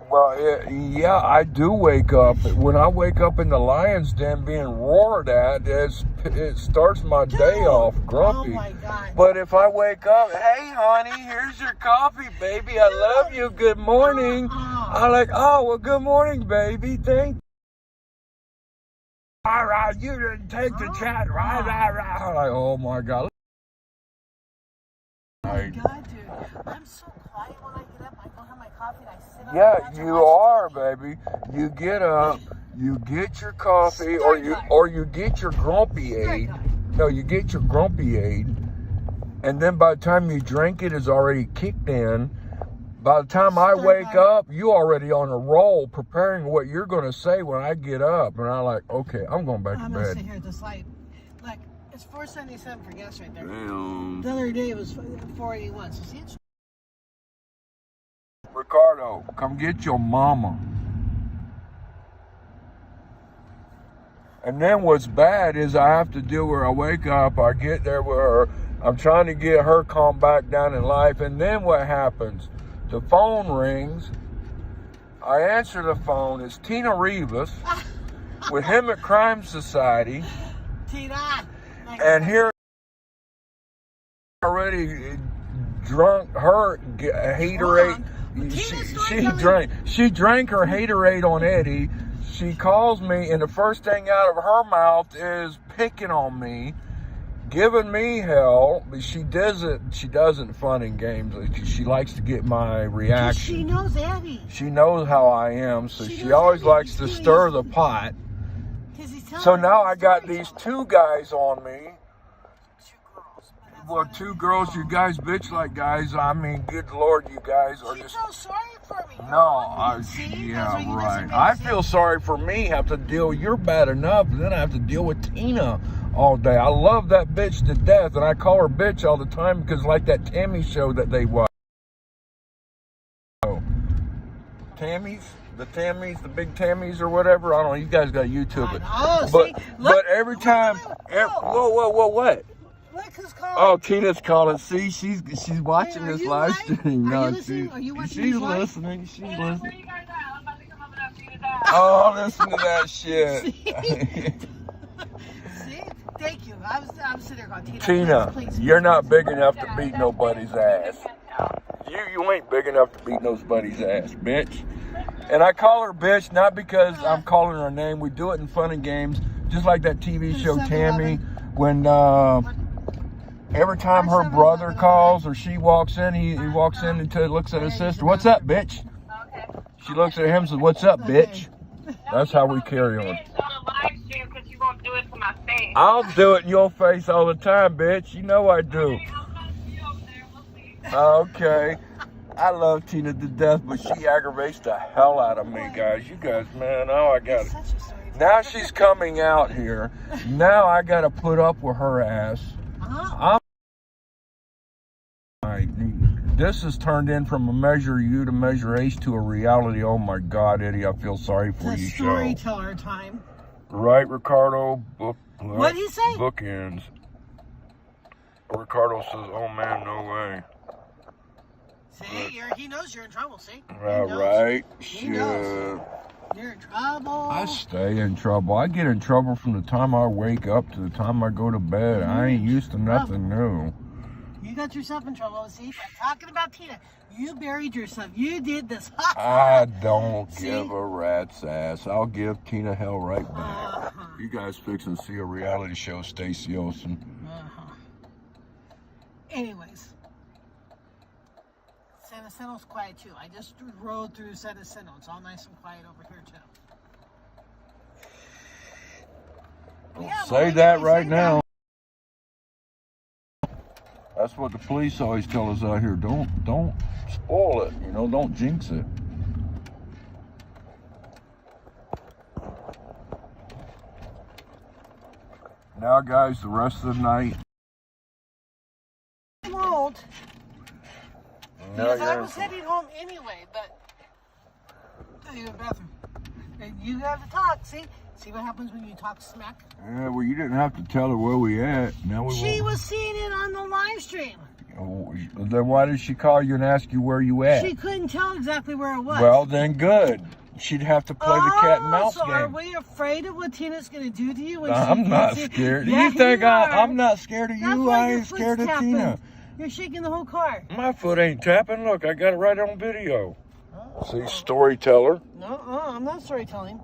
Well, yeah, I do wake up. When I wake up in the lion's den being roared at, it starts my day off grumpy. Oh my God. But if I wake up, hey, honey, here's your coffee, baby. I love you. Good morning. I'm like, oh, well, good morning, baby. Thank you. All right, you didn't take the chat. Right. I'm like, oh, my God. Oh my God, dude. I'm so quiet when I get up. I go have my coffee and I sit on the Yeah, couch and you watch are, baby. You get up, you get your coffee, or you get your grumpy aid. No, you get your grumpy aid, and then by the time you drink it, it's already kicked in. By the time I wake up, you already on a roll, preparing what you're going to say when I get up, and I'm like, okay, I'm going back to I'm gonna sit bed. here at this light. Look, it's $4.77 for gas right there. Damn. The other day it was $4.81. So see, it's Ricardo, come get your mama. And then what's bad is I have to deal with her. I wake up, I get there with her. I'm trying to get her calmed back down in life. And then what happens? The phone rings. I answer the phone. It's Tina Rivas with him at Crime Society. Tina. And here already drunk her haterade. She drank her haterade on Eddie. She calls me, and the first thing out of her mouth is picking on me, giving me hell. But she doesn't fun and games. She likes to get my reaction. She knows Eddie. She knows how I am, so she always likes to stir the pot. So now I got these two guys on me. Well, two girls, you guys bitch like guys. I mean, good Lord, you guys are just... She feels sorry for me. Yeah, right. I feel sorry for me, have to deal, you're bad enough, and then I have to deal with Tina all day. I love that bitch to death, and I call her bitch all the time because like that Tammy show that they watch. Tammys? The Tammys, the big Tammys or whatever. I don't know, you guys got YouTube it. But every time, whoa, what? Look who's calling. Oh, Tina's calling. See, she's watching this live stream. Are No, you watching she's listening. She's listening. Where you guys at? I'm about to come over to Tina's house. Oh, listen to that shit. See? Thank you. I'm sitting there going, Tina, please, you're not big enough to beat nobody's ass. You ain't big enough to beat nobody's ass, bitch. And I call her bitch not because I'm calling her a name. We do it in fun and games, just like that TV show Tammy when. Every time her brother calls or she walks in, he walks in and looks at his sister. What's up, bitch? Okay. She looks at him and says, what's up, bitch? That's how we carry on. I'll do it in your face all the time, bitch. You know I do. Okay. I love Tina to death, but she aggravates the hell out of me, guys. You guys, man, now I got it. Now she's coming out here. Now I got to put up with her ass. This has turned in from a Measure You to Measure H to a reality. Oh my God, Eddie, I feel sorry for you. Storyteller time. Right, Ricardo? What did he say? Bookends. Ricardo says, oh man, no way. See, he knows you're in trouble, see? Right. He knows. You're in trouble. I stay in trouble. I get in trouble from the time I wake up to the time I go to bed. I ain't used to nothing new. You got yourself in trouble. See, I'm talking about Tina. You buried yourself. You did this. I don't give a rat's ass. I'll give Tina hell right back. You guys fixing to see a reality show, Stacey Olsen. Anyways. San Jacinto's quiet too. I just rode through San Jacinto. It's all nice and quiet over here too. Don't say that right now. That's what the police always tell us out here. Don't spoil it, you know, don't jinx it. Now guys, the rest of the night won't. No, Because I you're- was heading home anyway, but you go to the bathroom. And you have to talk. See what happens when you talk smack? Yeah, well, you didn't have to tell her where we at. Now we She won't. was seeing it on the live stream. Oh, then why did she call you and ask you where you at? She couldn't tell exactly where it was. Well, then good. She'd have to play the cat and mouse so are game. we afraid of what Tina's going to do to you? When I'm she not gets it? scared. Yeah, You think you are. I'm not scared of That's you? why I your ain't scared foot's of Tina. tapping. You're shaking the whole car. My foot ain't tapping. Look, I got it right on video. See, storyteller. No, I'm not storytelling.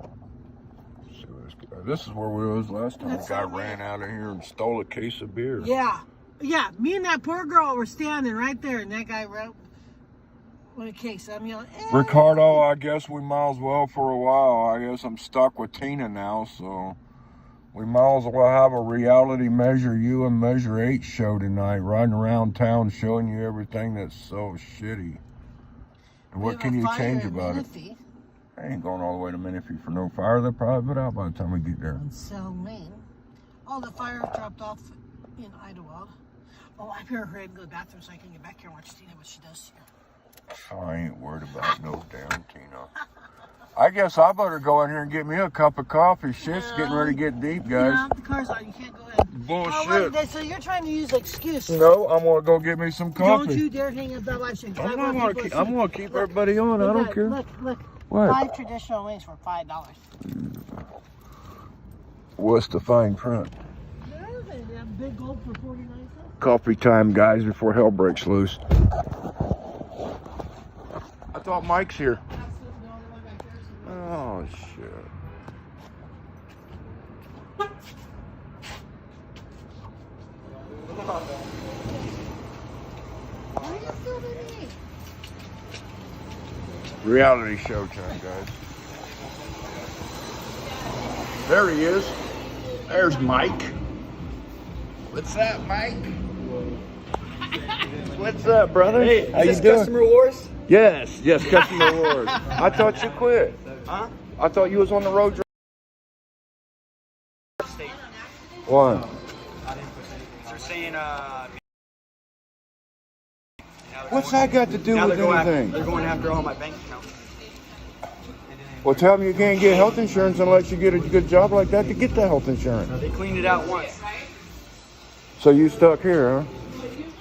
This is where we was last time. That's The guy not ran out of here and stole a case of beer. Yeah. Me and that poor girl were standing right there, and that guy wrote with a case. I'm yelling, Ricardo, I guess we might as well for a while. I guess I'm stuck with Tina now, so we might as well have a reality Measure U and Measure H show tonight, riding around town showing you everything that's so shitty. And what can you change about it? I ain't going all the way to Menifee for no fire. They'll probably put out by the time we get there. In South Maine. Oh, the fire dropped off in Idlewild. Oh, I better hurry and go to the bathroom so I can get back here and watch Tina what she does to you. Oh, I ain't worried about no damn Tina. I guess I better go in here and get me a cup of coffee. Shit's getting ready to get deep, guys. Yeah, the car's on. You can't go in. Bullshit. Oh, wait, so you're trying to use an excuse. No, I'm gonna go get me some coffee. Don't you dare hang up that live stream. I'm gonna keep everybody on. I don't care. Look. What? 5 traditional wings for $5. What's the fine print? That big gold for 49 cents. Coffee time, guys, before hell breaks loose. I thought Mike's here. Oh, shit. Why are you filming me? Reality show time, guys. There he is. There's Mike. What's up, Mike? What's up, brother? Hey, how is you this doing? Customer Wars? Yes, Customer Wars. I thought you quit. Huh? I thought you was on the road. What? They're saying, What's that got to do with anything? They're going after all my bank accounts. Well, tell them you can't get health insurance unless you get a good job like that to get the health insurance. They cleaned it out once. So you stuck here, huh?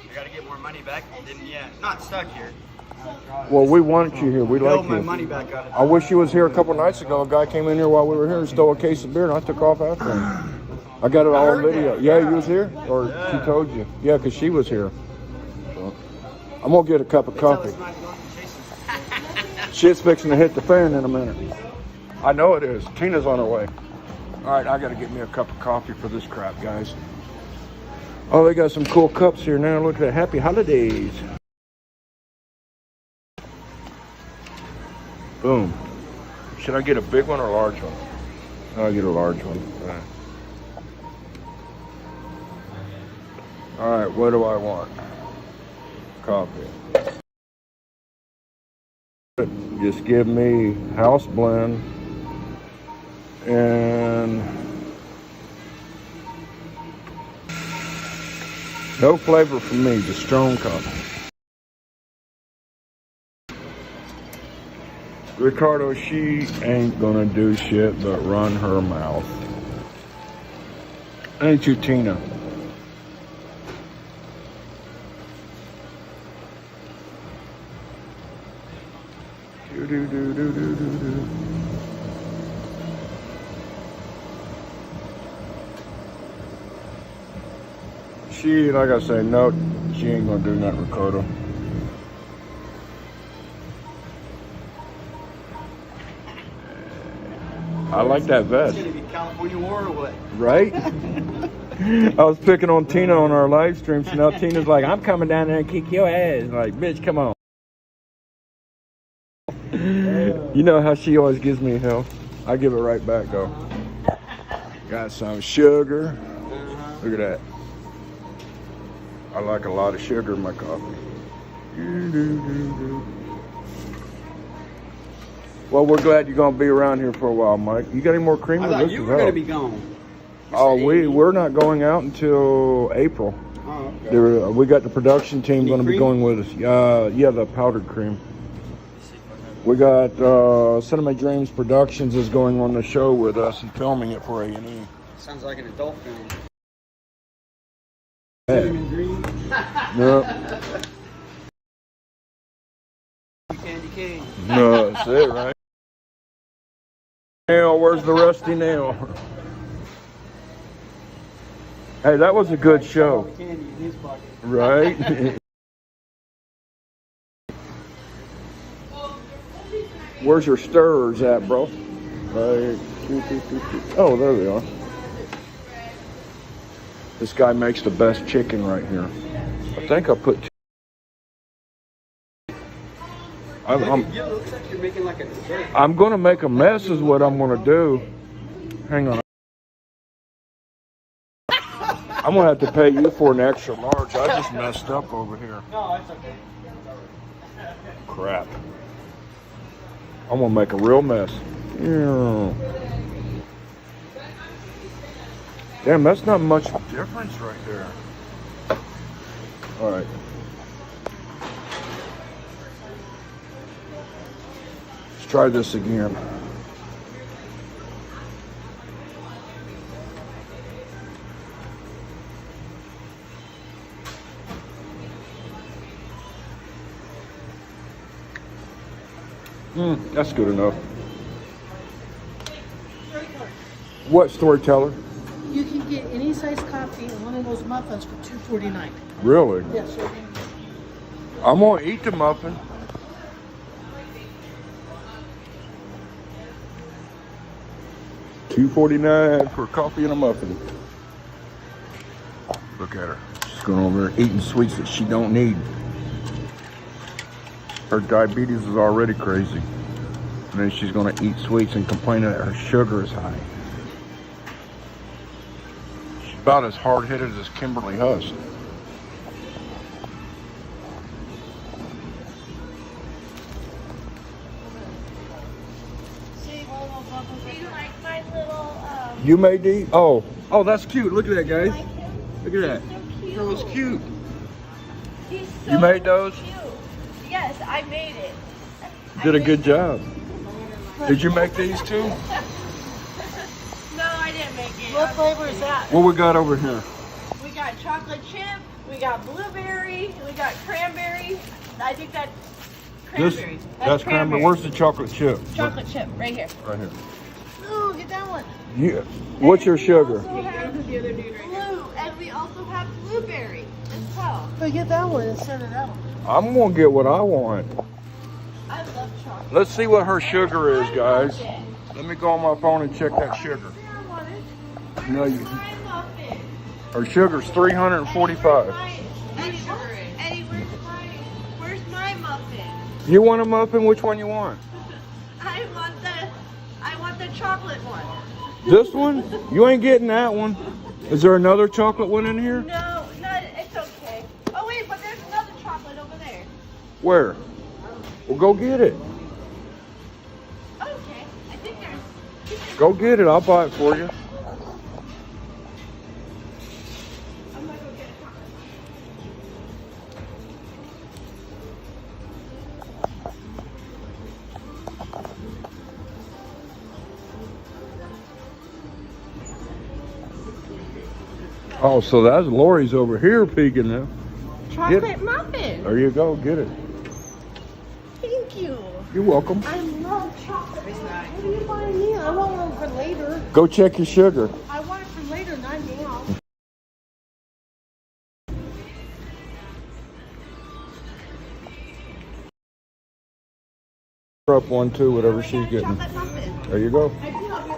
I got to get more money back. Didn't yet. Not stuck here. Well, we want you here. We like Build my you. money back up. I wish you was here a couple nights ago. A guy came in here while we were here and stole a case of beer, and I took off after him. I got it all on video. Yeah, you was here? Or she told you? Yeah, because she was here. So, I'm going to get a cup of coffee. Shit's fixing to hit the fan in a minute. I know it is. Tina's on her way. All right, I got to get me a cup of coffee for this crap, guys. Oh, they got some cool cups here now. Look at that. Happy holidays. Boom. Should I get a big one or a large one? I'll get a large one. All right, what do I want? Coffee. Just give me house blend and no flavor for me, just strong coffee. Ricardo, she ain't gonna do shit but run her mouth. Ain't you, Tina? Do. She, like I say, no, she ain't gonna do nothing, Ricardo. I like that vest. It's going to be California War or what? Right? I was picking on Tina on our live stream, so now Tina's like, I'm coming down there and kick your ass. Like, bitch, come on. You know how she always gives me hell. I give it right back, though. Got some sugar. Look at that. I like a lot of sugar in my coffee. Well, we're glad you're going to be around here for a while, Mike. You got any more cream? I thought you were going to be gone. Oh, we're not going out until April. Oh, Oh, okay. We got the production team Any going to be cream? going with us. Yeah, the powdered cream. We got Cinema Dreams Productions is going on the show with us and filming it for A&E. Sounds like an adult film. Hey. Cinnamon green. No, Candy cane. no, that's it, right? Nail, where's the rusty nail? Hey, that was a good show, Candy in his pocket. right? Where's your stirrers at, bro? Right. Oh, there they are. This guy makes the best chicken right here. I think I put. It looks like you're making like a dessert. I'm gonna make a mess, is what I'm gonna do. Hang on. I'm gonna have to pay you for an extra large. I just messed up over here. No, it's okay. Crap. I'm gonna make a real mess. Yeah. Damn, that's not much difference right there. All right. Let's try this again. That's good enough. What, Storyteller? You can get any size coffee and one of those muffins for $2.49. Really? Yes, sir. I'm gonna eat the muffin. $2.49 for coffee and a muffin. Look at her. She's going over there eating sweets that she don't need. Her diabetes is already crazy. And then she's gonna eat sweets and complain that her sugar is high. She's about as hard-headed as Kimberly Huss. Do you like my little, You made these? Oh, that's cute. Look at that, guys. like him? Look at that. So cute. That was cute. He's so You made those? Cute. Yes, I made it. Did a good job. Did you make these too? No, I didn't make it. What flavor is that? What we got over here? We got chocolate chip, we got blueberry, we got cranberry. I think that's cranberry. That's cranberry. Where's the chocolate chip? chocolate chip? Right here. Right here. Oh, get that one. Yeah. What's your sugar? We also have blue, and we also have blueberry as well. But get that one instead of that one. I'm gonna get what I want. I love chocolate. Let's see what her sugar is, guys. Let me go on my phone and check that sugar. No, you. My muffin. Her sugar's 345. Eddie, where's my muffin? You want a muffin? Which one you want? I want the chocolate one. This one? You ain't getting that one. Is there another chocolate one in here? No, it's okay. Oh wait, but there's another chocolate over there. Where? Well, go get it. Okay, I think there's. Go get it. I'll buy it for you. I'm gonna go get a chocolate. Oh, so that's Lori's over here peeking now. Chocolate muffin. There you go. Get it. Thank you. You're welcome. I love chocolate. What are you buying me? I want one for later. Go check your sugar. I want it for later, not now. Up one too, whatever she's getting. Chocolate muffin. There you go. I do love it.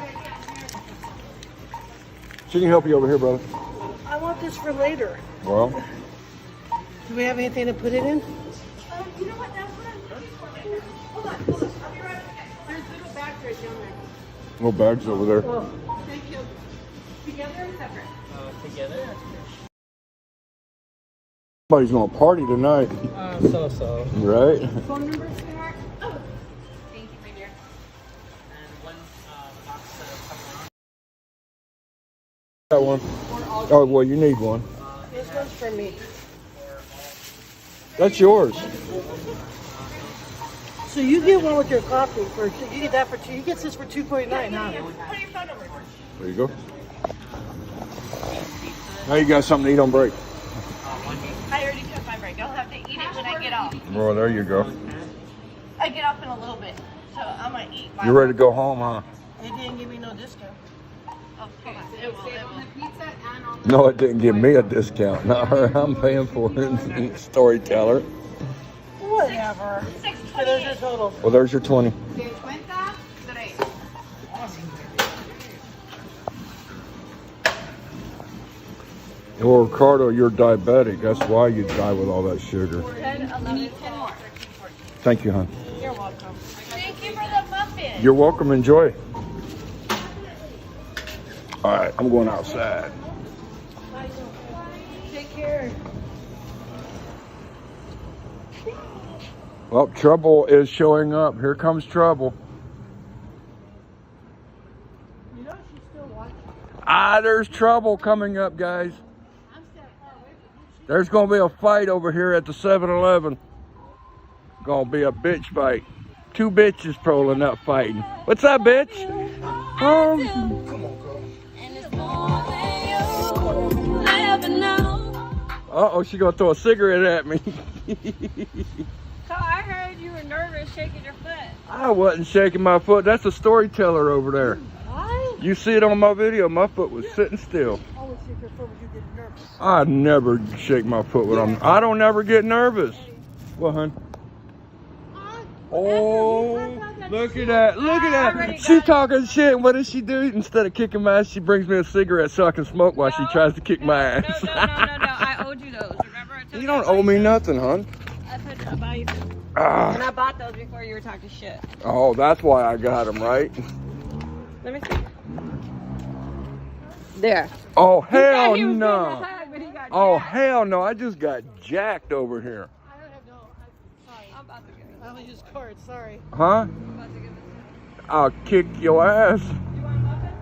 She can help you over here, brother. I want this for later. Well, Do we have anything to put it in? You know what? That's what I'm looking for. Hold on. I'll be right back. There's little bags right down there. little bags over there. Thank you. Together or separate? Together? Somebody's gonna party tonight, So. right? Phone number, sweetheart? Oh. Thank you, my dear. And one box of That one. Oh well, you need one. Yes, one's for me. That's yours. So you get one with your coffee for you get that for two. He gets this for $2.49. Huh? Put your phone number. There you go. Now you got something to eat on break. I already took my break. I'll have to eat it when I get off. Well, there you go. I get off in a little bit, so I'm gonna eat. You ready to go home, huh? They didn't give me no discount. Okay, it will. No, it didn't give me a discount. Not her. I'm paying for it. Storyteller. Whatever. So there's your total. Well, there's your 20. Well, Ricardo, you're diabetic. That's why you die with all that sugar. 10, 11, 12, 13, 14. Thank you, hon. You're welcome. Thank you for the muffin. You're welcome. Enjoy. All right, I'm going outside. Take care. Well, trouble is showing up. Here comes trouble. You know she's still watching. There's trouble coming up, guys. I'm standing far away from you. There's going to be a fight over here at the 7-Eleven. Going to be a bitch fight. Two bitches pulling up fighting. What's up, bitch? Uh-oh, she going to throw a cigarette at me. So I heard you were nervous shaking your foot. I wasn't shaking my foot. That's a storyteller over there. What? You see it on my video. My foot was sitting still. Always shake your foot when you get nervous. I never shake my foot when I don't never get nervous. What, hon? Oh, look at that. Look at that. She talking shit. What does she do? Instead of kicking my ass, she brings me a cigarette so I can smoke while she tries to kick my ass. No. I owed you those. Remember I told You don't owe me nothing, hon. I told you to buy you some. Ah. And I bought those before you were talking shit. Oh, that's why I got them, right? Let me see. There. Oh, hell He was no. getting a hug, but he got Oh, jacked. hell no. I just got jacked over here. I don't have no. Sorry. I'm about to get it. I only use cards. Sorry. Huh? I'm about to get this. I'll kick your ass. You want a muffin?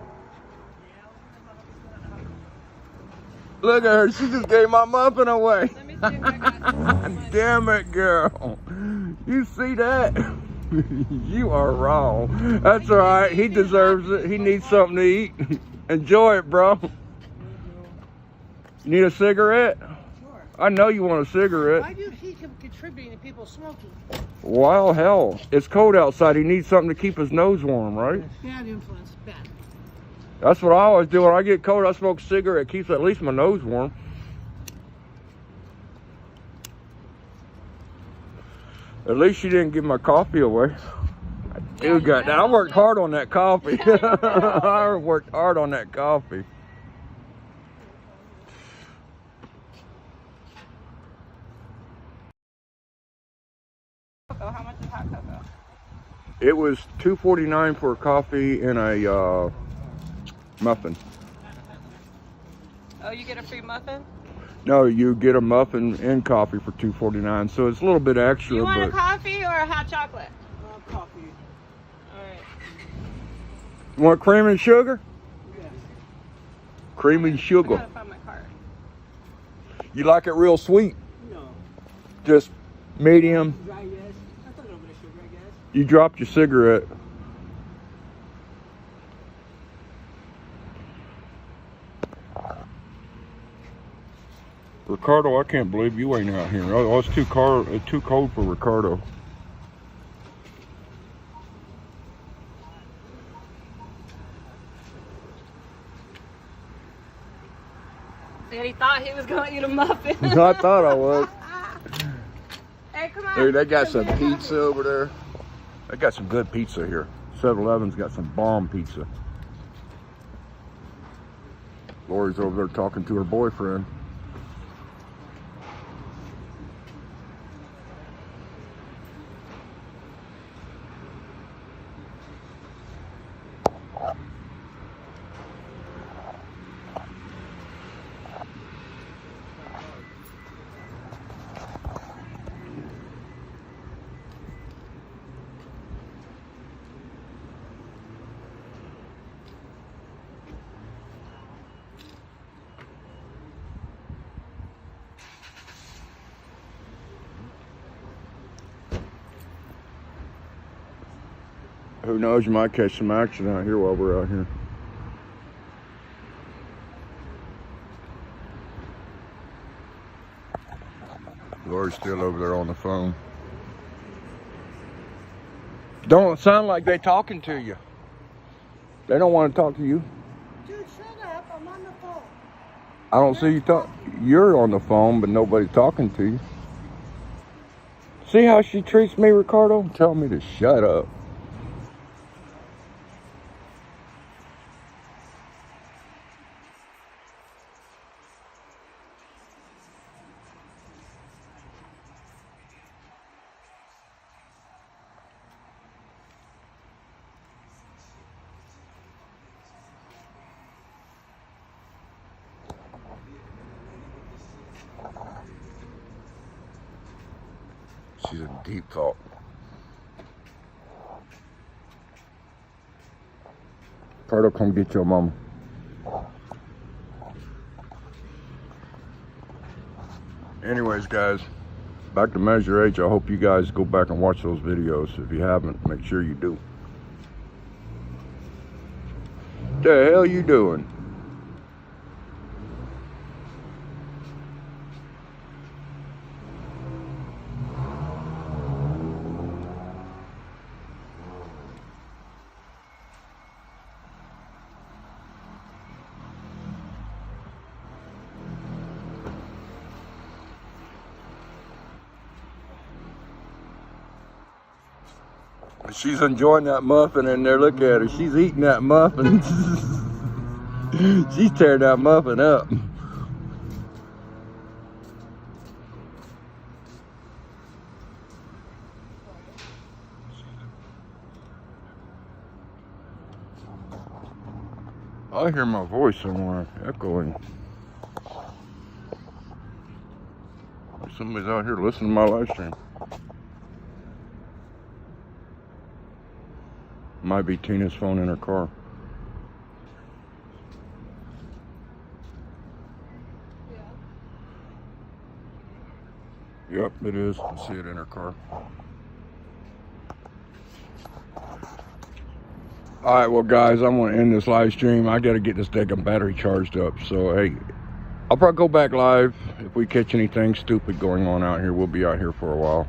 Look at her. She just gave my muffin away. Let me see if I got some. Damn it, girl. You see that? You are wrong. That's all right. He deserves it. He needs something to eat. Enjoy it, bro. You need a cigarette? Sure. I know you want a cigarette. Why do you keep contributing to people smoking? Well, hell, it's cold outside. He needs something to keep his nose warm, right? Bad influence. Bad. That's what I always do. When I get cold, I smoke a cigarette. It keeps at least my nose warm. At least you didn't give my coffee away. I worked hard on that coffee. I worked hard on that coffee. How much is hot cocoa? It was $2.49 for a coffee and a muffin. Oh, you get a free muffin? No, you get a muffin and coffee for $2.49, so it's a little bit extra. You want a but coffee or a hot chocolate? Coffee. All right. you want cream and sugar? Yeah. Cream and I sugar. gotta find my card. You like it real sweet? No. Just medium. Dry, yes. That's a little bit of sugar, I guess. You dropped your cigarette. Ricardo, I can't believe you ain't out here. Oh, it's too cold for Ricardo. And he thought he was gonna eat a muffin. I thought I was. Hey, come on. Dude, they got some pizza over there. They got some good pizza here. 7-Eleven's got some bomb pizza. Lori's over there talking to her boyfriend. who knows, you might catch some action out here while we're out here. Lori's still over there on the phone. Don't sound like they talking to you. They don't want to talk to you. Dude, shut up. I'm on the phone. I don't see you talk. You're on the phone, but nobody's talking to you. See how she treats me, Ricardo? Tell me to shut up. She's in deep thought. Ricardo, come get your mama. Anyways, guys, back to Measure H. I hope you guys go back and watch those videos. If you haven't, make sure you do. The hell you doing? She's enjoying that muffin in there. Look at her. She's eating that muffin. She's tearing that muffin up. I hear my voice somewhere echoing. Somebody's out here listening to my live stream. Might be Tina's phone in her car. Yeah. Yep, it is. I see it in her car. Alright, well guys, I'm going to end this live stream. I got to get this damn battery charged up. So, hey, I'll probably go back live if we catch anything stupid going on out here. We'll be out here for a while.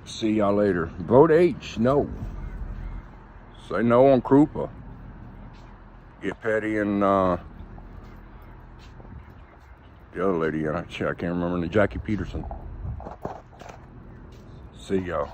See y'all later. Vote H, no. Say no on Krupa. Get Petty and the other lady, I can't remember, Jackie Peterson. See y'all.